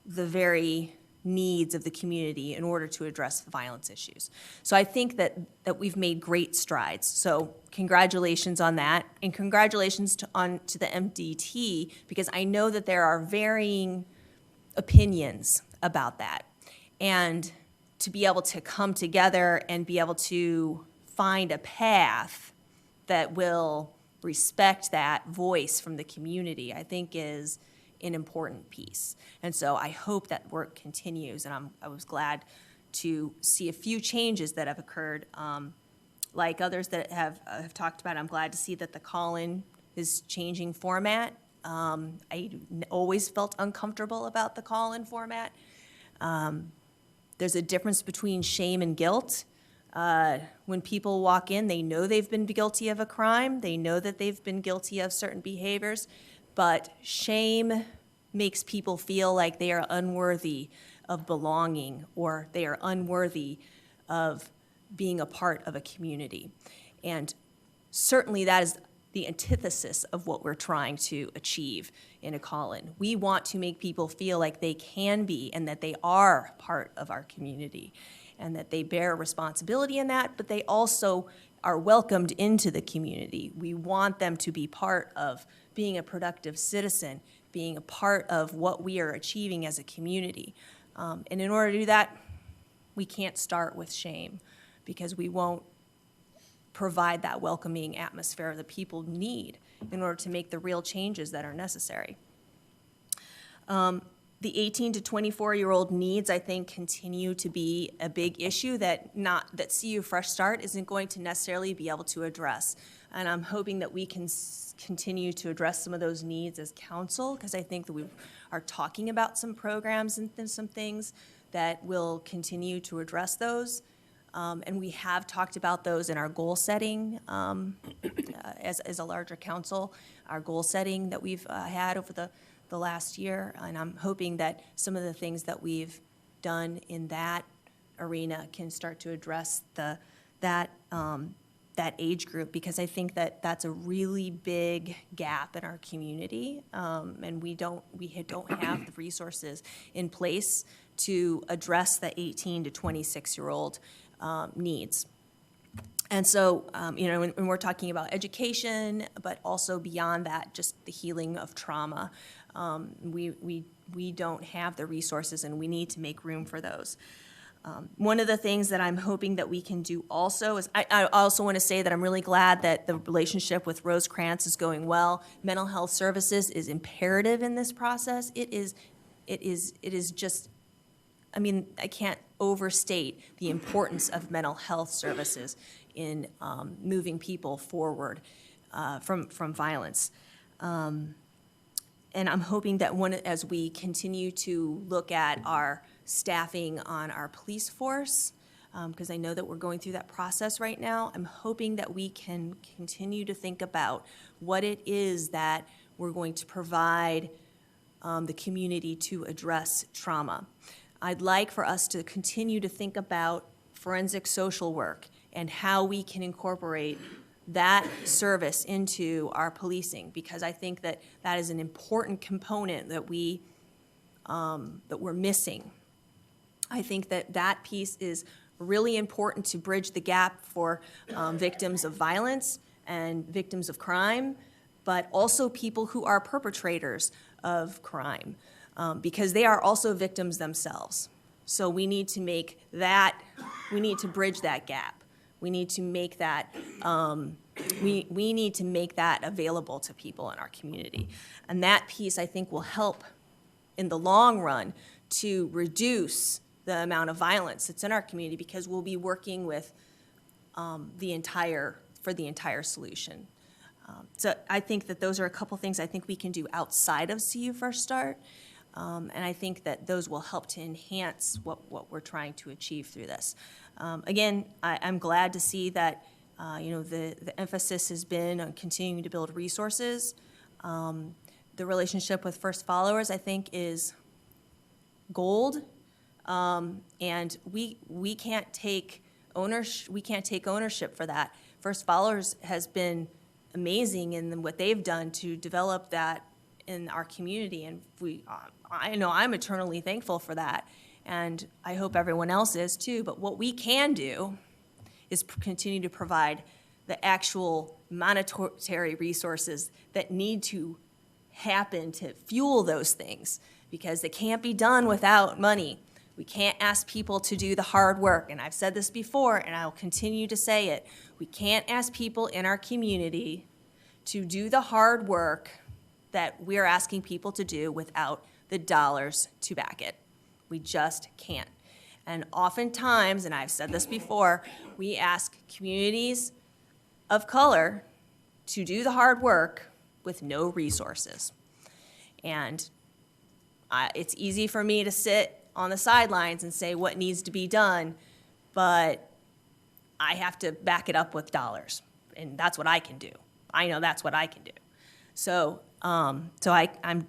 the very needs of the community in order to address the violence issues. So I think that we've made great strides. So congratulations on that, and congratulations to the MDT, because I know that there are varying opinions about that. And to be able to come together and be able to find a path that will respect that voice from the community, I think is an important piece. And so I hope that work continues, and I was glad to see a few changes that have occurred, like others that have talked about. I'm glad to see that the call-in is changing format. I always felt uncomfortable about the call-in format. There's a difference between shame and guilt. When people walk in, they know they've been guilty of a crime. They know that they've been guilty of certain behaviors. But shame makes people feel like they are unworthy of belonging, or they are unworthy of being a part of a community. And certainly that is the antithesis of what we're trying to achieve in a call-in. We want to make people feel like they can be and that they are part of our community and that they bear responsibility in that, but they also are welcomed into the community. We want them to be part of being a productive citizen, being a part of what we are achieving as a community. And in order to do that, we can't start with shame, because we won't provide that welcoming atmosphere that people need in order to make the real changes that are necessary. The 18 to 24-year-old needs, I think, continue to be a big issue that CU Fresh Start isn't going to necessarily be able to address. And I'm hoping that we can continue to address some of those needs as council, because I think that we are talking about some programs and some things that will continue to address those. And we have talked about those in our goal setting as a larger council, our goal setting that we've had over the last year. And I'm hoping that some of the things that we've done in that arena can start to address that age group, because I think that that's a really big gap in our community, and we don't have the resources in place to address the 18 to 26-year-old needs. And so, when we're talking about education, but also beyond that, just the healing of trauma, we don't have the resources, and we need to make room for those. One of the things that I'm hoping that we can do also is, I also want to say that I'm really glad that the relationship with Rosecrans is going well. Mental health services is imperative in this process. It is just, I can't overstate the importance of mental health services in moving people forward from violence. And I'm hoping that as we continue to look at our staffing on our police force, because I know that we're going through that process right now, I'm hoping that we can continue to think about what it is that we're going to provide the community to address trauma. I'd like for us to continue to think about forensic social work and how we can incorporate that service into our policing, because I think that that is an important component that we're missing. I think that piece is really important to bridge the gap for victims of violence and victims of crime, but also people who are perpetrators of crime, because they are also victims themselves. So we need to bridge that gap. We need to make that, we need to make that available to people in our community. And that piece, I think, will help in the long run to reduce the amount of violence that's in our community, because we'll be working with the entire solution. So I think that those are a couple things I think we can do outside of See You First Start. And I think that those will help to enhance what we're trying to achieve through this. Again, I'm glad to see that the emphasis has been on continuing to build resources. The relationship with First Followers, I think, is gold, and we can't take ownership for that. First Followers has been amazing in what they've done to develop that in our community, and I know I'm eternally thankful for that, and I hope everyone else is too. But what we can do is continue to provide the actual monetary resources that need to happen to fuel those things, because they can't be done without money. We can't ask people to do the hard work, and I've said this before, and I'll continue to say it. We can't ask people in our community to do the hard work that we're asking people to do without the dollars to back it. We just can't. And oftentimes, and I've said this before, we ask communities of color to do the hard work with no resources. And it's easy for me to sit on the sidelines and say what needs to be done, but I have to back it up with dollars, and that's what I can do. I know that's what I can do. So I'm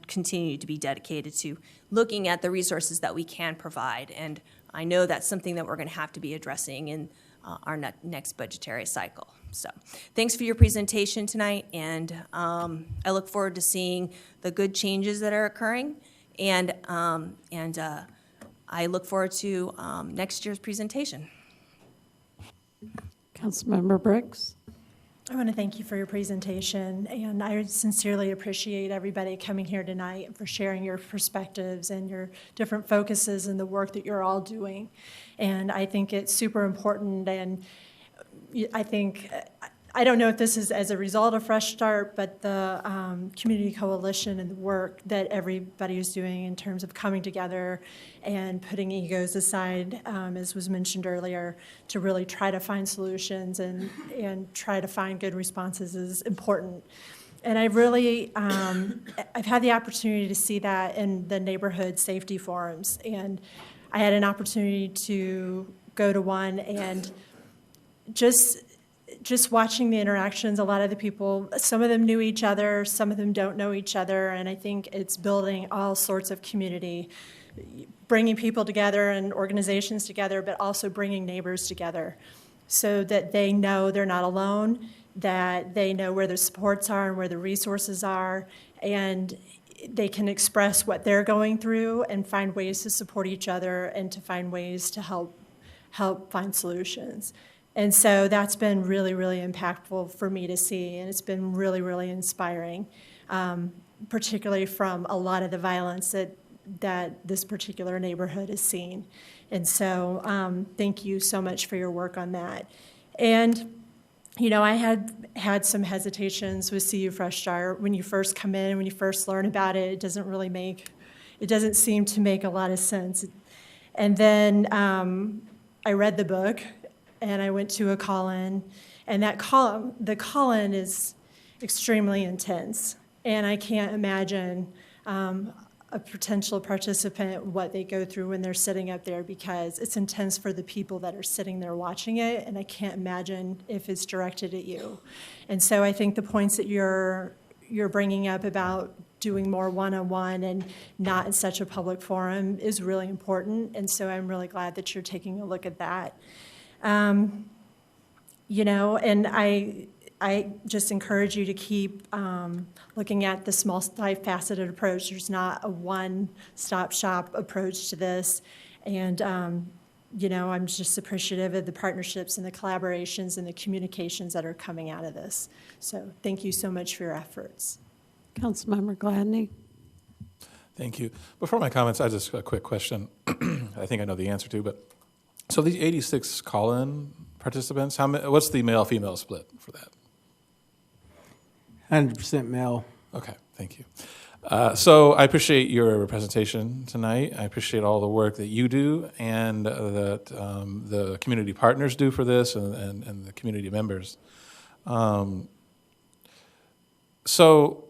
continuing to be dedicated to looking at the resources that we can provide, and I know that's something that we're going to have to be addressing in our next budgetary cycle. So thanks for your presentation tonight, and I look forward to seeing the good changes that are occurring, and I look forward to next year's presentation. Councilmember Briggs. I want to thank you for your presentation, and I sincerely appreciate everybody coming here tonight and for sharing your perspectives and your different focuses and the work that you're all doing. And I think it's super important, and I think, I don't know if this is as a result of Fresh Start, but the community coalition and the work that everybody is doing in terms of coming together and putting egos aside, as was mentioned earlier, to really try to find solutions and try to find good responses is important. And I really, I've had the opportunity to see that in the neighborhood safety forums. And I had an opportunity to go to one and just just watching the interactions, a lot of the people, some of them knew each other, some of them don't know each other, and I think it's building all sorts of community, bringing people together and organizations together, but also bringing neighbors together so that they know they're not alone, that they know where the supports are and where the resources are, and they can express what they're going through and find ways to support each other and to find ways to help find solutions. And so that's been really, really impactful for me to see, and it's been really, really inspiring, particularly from a lot of the violence that this particular neighborhood has seen. And so thank you so much for your work on that. And you know, I had some hesitations with CU Fresh Start. When you first come in, when you first learn about it, it doesn't seem to make a lot of sense. And then I read the book, and I went to a call-in, and the call-in is extremely intense, and I can't imagine a potential participant what they go through when they're sitting up there, because it's intense for the people that are sitting there watching it, and I can't imagine if it's directed at you. And so I think the points that you're bringing up about doing more one-on-one and not in such a public forum is really important, and so I'm really glad that you're taking a look at that. You know, and I just encourage you to keep looking at the multifaceted approach. There's not a one-stop shop approach to this. And, you know, I'm just appreciative of the partnerships and the collaborations and the communications that are coming out of this. So thank you so much for your efforts. Councilmember Gladney. Thank you. Before my comments, I just a quick question. I think I know the answer to, but so these 86 call-in participants, what's the male-female split for that? 100% male. Okay, thank you. So I appreciate your presentation tonight. I appreciate all the work that you do and that the community partners do for this and the community members. So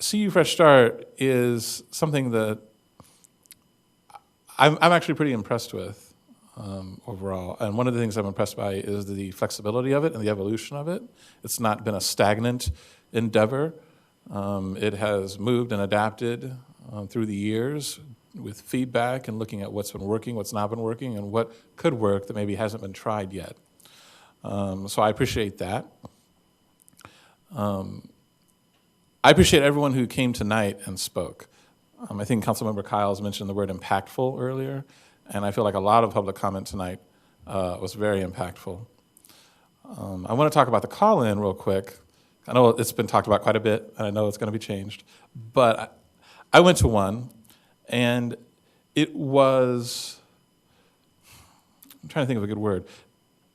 CU Fresh Start is something that I'm actually pretty impressed with overall. And one of the things I'm impressed by is the flexibility of it and the evolution of it. It's not been a stagnant endeavor. It has moved and adapted through the years with feedback and looking at what's been working, what's not been working, and what could work that maybe hasn't been tried yet. So I appreciate that. I appreciate everyone who came tonight and spoke. I think Councilmember Kyles mentioned the word impactful earlier, and I feel like a lot of public comment tonight was very impactful. I want to talk about the call-in real quick. I know it's been talked about quite a bit, and I know it's going to be changed, but I went to one, and it was, I'm trying to think of a good word.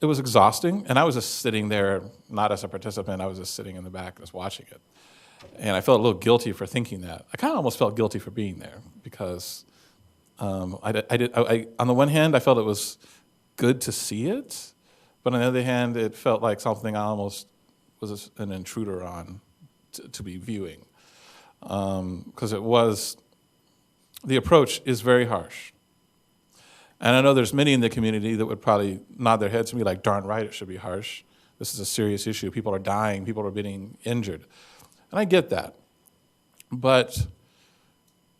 It was exhausting, and I was just sitting there, not as a participant, I was just sitting in the back just watching it. And I felt a little guilty for thinking that. I kind of almost felt guilty for being there because on the one hand, I felt it was good to see it, but on the other hand, it felt like something I almost was an intruder on to be viewing. Because the approach is very harsh. And I know there's many in the community that would probably nod their heads to me like, darn right, it should be harsh. This is a serious issue. People are dying. People are getting injured. And I get that. But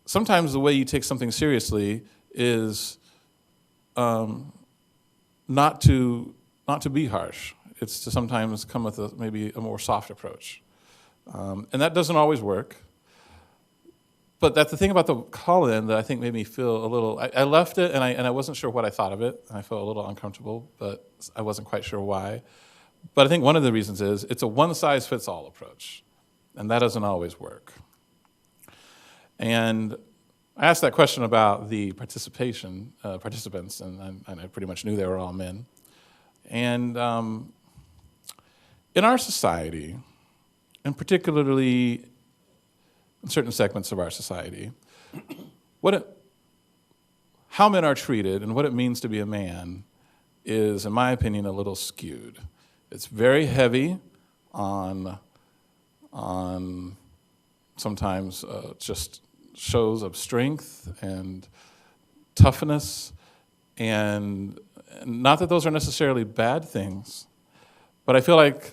sometimes the way you take something seriously is not to be harsh. It's to sometimes come with maybe a more soft approach. And that doesn't always work. But that's the thing about the call-in that I think made me feel a little, I left it and I wasn't sure what I thought of it. And I felt a little uncomfortable, but I wasn't quite sure why. But I think one of the reasons is it's a one-size-fits-all approach. And that doesn't always work. And I asked that question about the participants, and I pretty much knew they were all men. And in our society, and particularly in certain segments of our society, how men are treated and what it means to be a man is, in my opinion, a little skewed. It's very heavy on sometimes just shows of strength and toughness, and not that those are necessarily bad things, But I feel like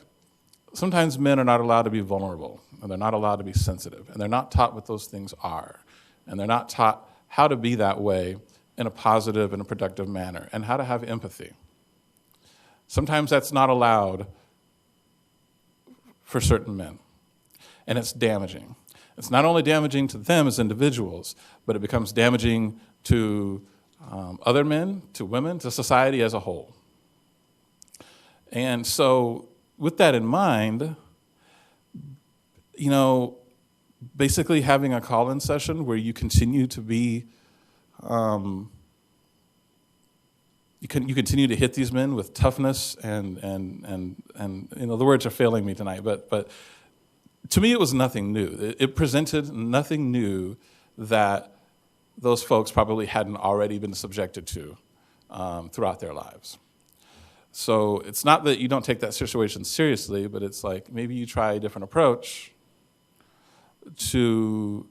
sometimes men are not allowed to be vulnerable, and they're not allowed to be sensitive, and they're not taught what those things are, and they're not taught how to be that way in a positive and a productive manner, and how to have empathy. Sometimes that's not allowed for certain men, and it's damaging. It's not only damaging to them as individuals, but it becomes damaging to other men, to women, to society as a whole. And so with that in mind, basically having a call-in session where you continue to be, you continue to hit these men with toughness and the words are failing me tonight, but to me it was nothing new. It presented nothing new that those folks probably hadn't already been subjected to throughout their lives. So it's not that you don't take that situation seriously, but it's like maybe you try a different approach to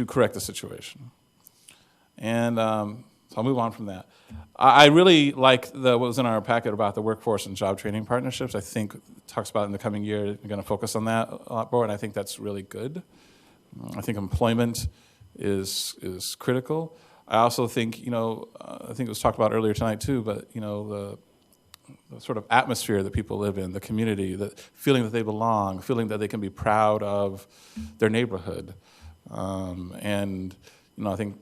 correct the situation. And so I'll move on from that. I really like what was in our packet about the workforce and job training partnerships. I think it talks about in the coming year, we're going to focus on that a lot more, and I think that's really good. I think employment is critical. I also think, I think it was talked about earlier tonight too, but the sort of atmosphere that people live in, the community, the feeling that they belong, feeling that they can be proud of their neighborhood. And I think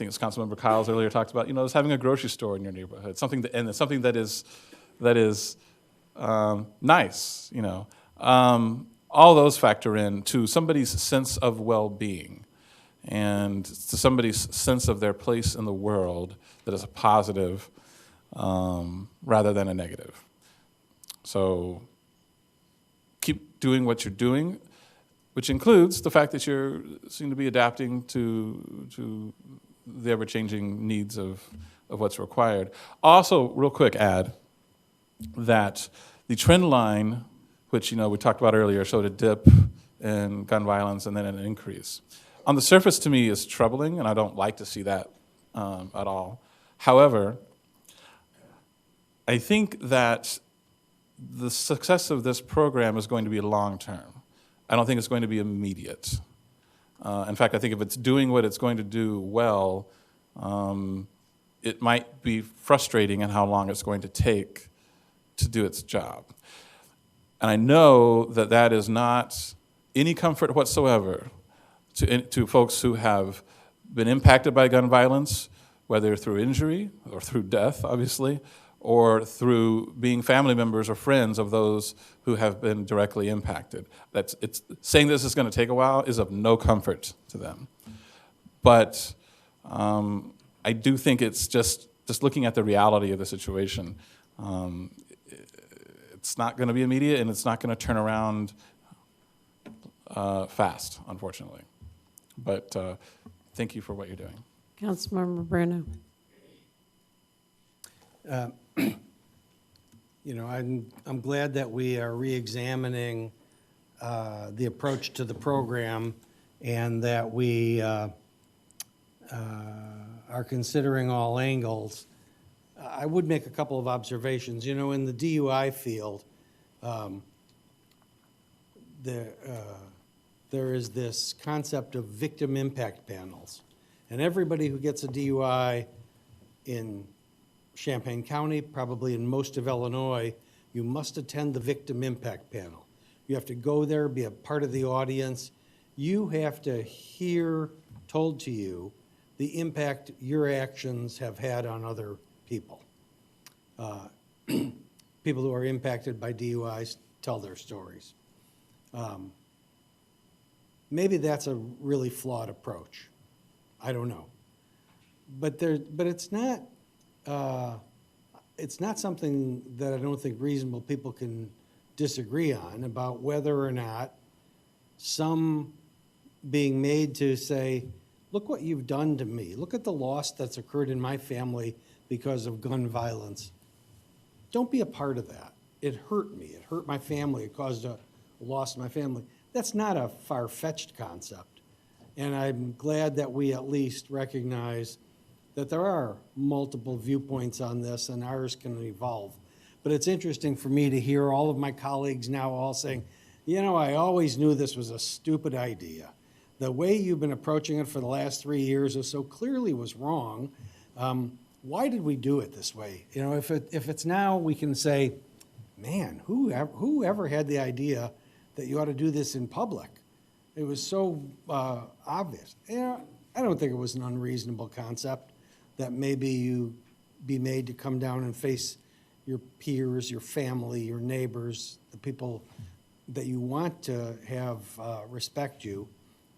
it's Councilmember Kyles earlier talked about, just having a grocery store in your neighborhood, something that is nice, all those factor in to somebody's sense of well-being and to somebody's sense of their place in the world that is a positive rather than a negative. So keep doing what you're doing, which includes the fact that you seem to be adapting to the ever-changing needs of what's required. Also, real quick add that the trend line, which we talked about earlier, showed a dip in gun violence and then an increase. On the surface, to me, is troubling, and I don't like to see that at all. However, I think that the success of this program is going to be long-term. I don't think it's going to be immediate. In fact, I think if it's doing what it's going to do well, it might be frustrating in how long it's going to take to do its job. And I know that that is not any comfort whatsoever to folks who have been impacted by gun violence, whether through injury or through death, obviously, or through being family members or friends of those who have been directly impacted. Saying this is going to take a while is of no comfort to them. But I do think it's just looking at the reality of the situation. It's not going to be immediate, and it's not going to turn around fast, unfortunately. But thank you for what you're doing. Councilmember Bruno. I'm glad that we are re-examining the approach to the program and that we are considering all angles. I would make a couple of observations. In the DUI field, there is this concept of victim impact panels. And everybody who gets a DUI in Champaign County, probably in most of Illinois, you must attend the victim impact panel. You have to go there, be a part of the audience. You have to hear told to you the impact your actions have had on other people. People who are impacted by DUIs tell their stories. Maybe that's a really flawed approach. I don't know. But it's not something that I don't think reasonable people can disagree on about whether or not some being made to say, look what you've done to me. Look at the loss that's occurred in my family because of gun violence. Don't be a part of that. It hurt me. It hurt my family. It caused a loss in my family. That's not a far-fetched concept. And I'm glad that we at least recognize that there are multiple viewpoints on this and ours can evolve. But it's interesting for me to hear all of my colleagues now all saying, you know, I always knew this was a stupid idea. The way you've been approaching it for the last 3 years so clearly was wrong. Why did we do it this way? You know, if it's now, we can say, man, whoever had the idea that you ought to do this in public? It was so obvious. You know, I don't think it was an unreasonable concept that maybe you be made to come down and face your peers, your family, your neighbors, the people that you want to have respect you,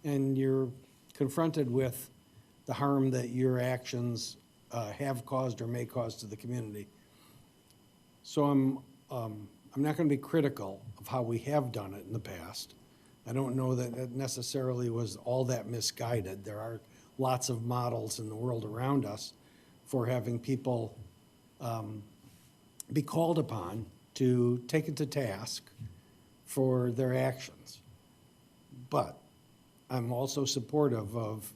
and you're confronted with the harm that your actions have caused or may cause to the community. So I'm not going to be critical of how we have done it in the past. I don't know that it necessarily was all that misguided. There are lots of models in the world around us for having people be called upon to take it to task for their actions. But I'm also supportive of,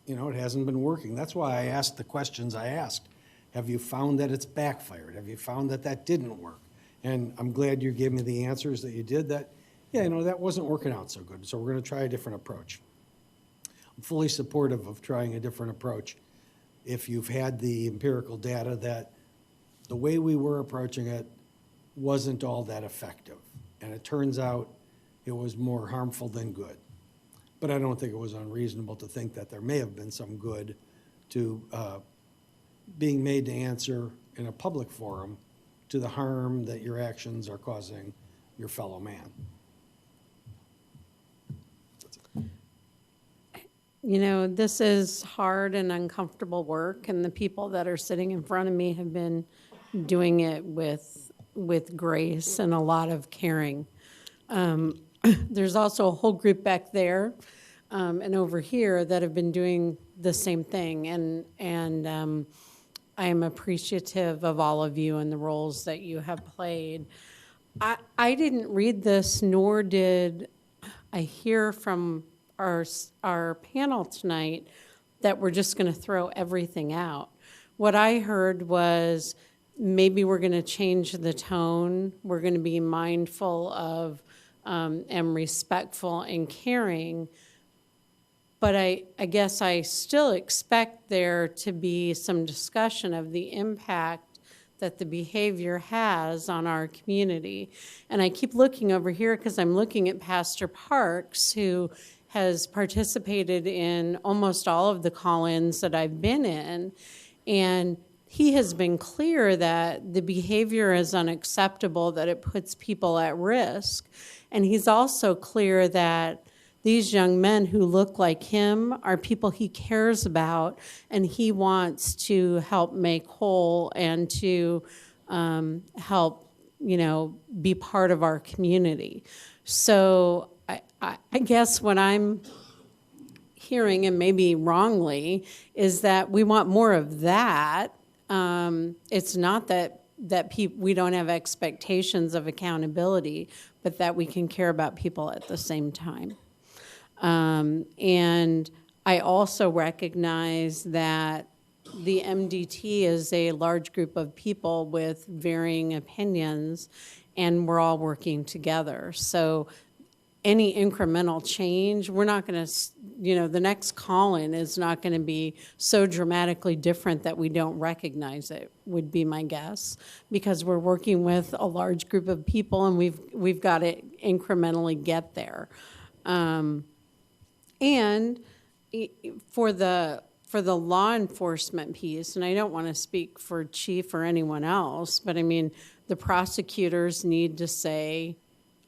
you know, it hasn't been working. That's why I asked the questions I asked. Have you found that it's backfired? Have you found that that didn't work? And I'm glad you gave me the answers that you did, that, yeah, you know, that wasn't working out so good, so we're going to try a different approach. I'm fully supportive of trying a different approach if you've had the empirical data that the way we were approaching it wasn't all that effective. And it turns out it was more harmful than good. But I don't think it was unreasonable to think that there may have been some good to being made to answer in a public forum to the harm that your actions are causing your fellow man. You know, this is hard and uncomfortable work, and the people that are sitting in front of me have been doing it with grace and a lot of caring. There's also a whole group back there and over here that have been doing the same thing, and I am appreciative of all of you and the roles that you have played. I didn't read this, nor did I hear from our panel tonight that we're just going to throw everything out. What I heard was maybe we're going to change the tone. We're going to be mindful of and respectful and caring. But I guess I still expect there to be some discussion of the impact that the behavior has on our community. And I keep looking over here because I'm looking at Pastor Parks, who has participated in almost all of the call-ins that I've been in. And he has been clear that the behavior is unacceptable, that it puts people at risk. And he's also clear that these young men who look like him are people he cares about, and he wants to help make whole and to help, you know, be part of our community. So I guess what I'm hearing, and maybe wrongly, is that we want more of that. It's not that we don't have expectations of accountability, but that we can care about people at the same time. And I also recognize that the MDT is a large group of people with varying opinions, and we're all working together. So any incremental change, we're not going to, you know, the next call-in is not going to be so dramatically different that we don't recognize it, would be my guess, because we're working with a large group of people, and we've got to incrementally get there. And for the law enforcement piece, and I don't want to speak for Chief or anyone else, but I mean, the prosecutors need to say,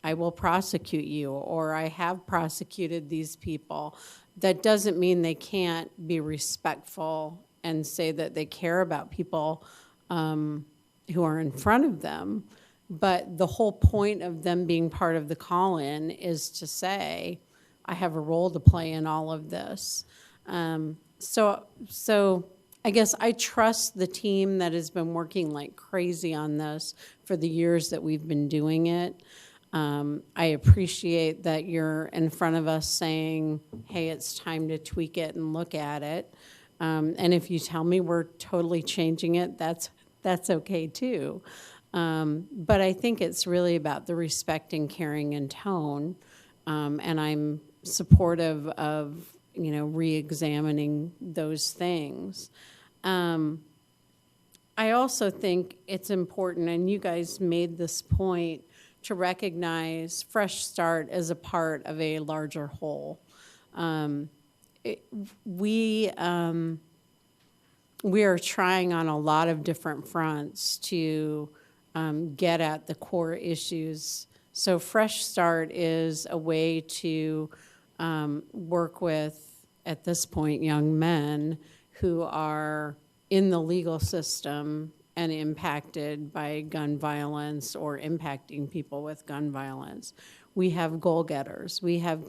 I will prosecute you, or I have prosecuted these people. That doesn't mean they can't be respectful and say that they care about people who are in front of them. But the whole point of them being part of the call-in is to say, I have a role to play in all of this. So I guess I trust the team that has been working like crazy on this for the years that we've been doing it. I appreciate that you're in front of us saying, hey, it's time to tweak it and look at it. And if you tell me we're totally changing it, that's okay too. But I think it's really about the respecting, caring, and tone. And I'm supportive of, re-examining those things. I also think it's important, and you guys made this point, to recognize Fresh Start as a part of a larger whole. We are trying on a lot of different fronts to get at the core issues. So Fresh Start is a way to work with, at this point, young men who are in the legal system and impacted by gun violence or impacting people with gun violence. We have goal getters. We have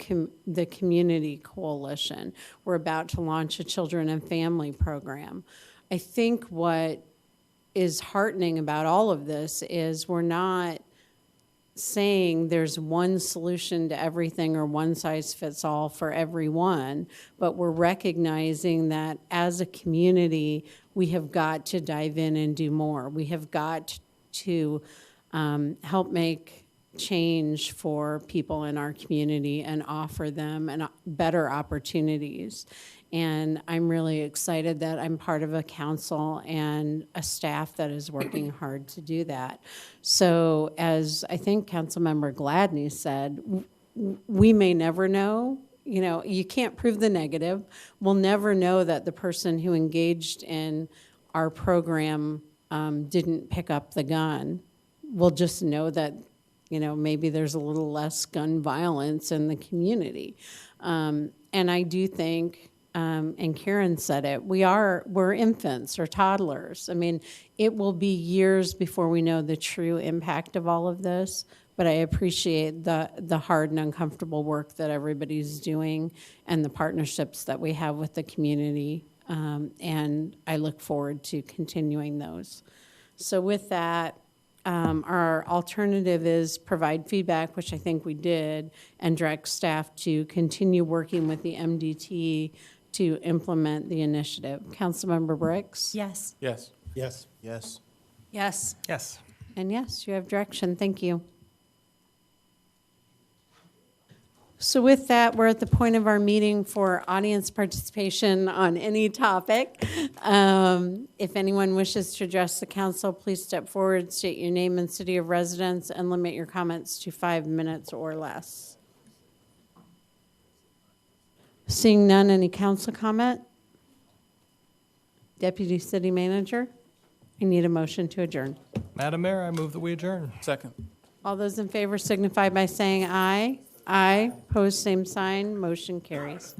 the Community Coalition. We're about to launch a children and family program. I think what is heartening about all of this is we're not saying there's one solution to everything or one size fits all for everyone, but we're recognizing that as a community, we have got to dive in and do more. We have got to help make change for people in our community and offer them better opportunities. And I'm really excited that I'm part of a council and a staff that is working hard to do that. So as I think Councilmember Gladney said, we may never know. You can't prove the negative. We'll never know that the person who engaged in our program didn't pick up the gun. We'll just know that, maybe there's a little less gun violence in the community. And I do think, and Karen said it, we're infants or toddlers. I mean, it will be years before we know the true impact of all of this, but I appreciate the hard and uncomfortable work that everybody's doing and the partnerships that we have with the community, and I look forward to continuing those. So with that, our alternative is provide feedback, which I think we did, and direct staff to continue working with the MDT to implement the initiative. Councilmember Briggs? Yes. Yes. Yes. Yes. Yes. Yes. And yes, you have direction. Thank you. So with that, we're at the point of our meeting for audience participation on any topic. If anyone wishes to address the council, please step forward, state your name and city of residence, and limit your comments to 5 minutes or less. Seeing none, any council comment? Deputy City Manager, I need a motion to adjourn. Madam Mayor, I move that we adjourn. Second. All those in favor signify by saying aye. Aye. Opposed, same sign. Motion carries.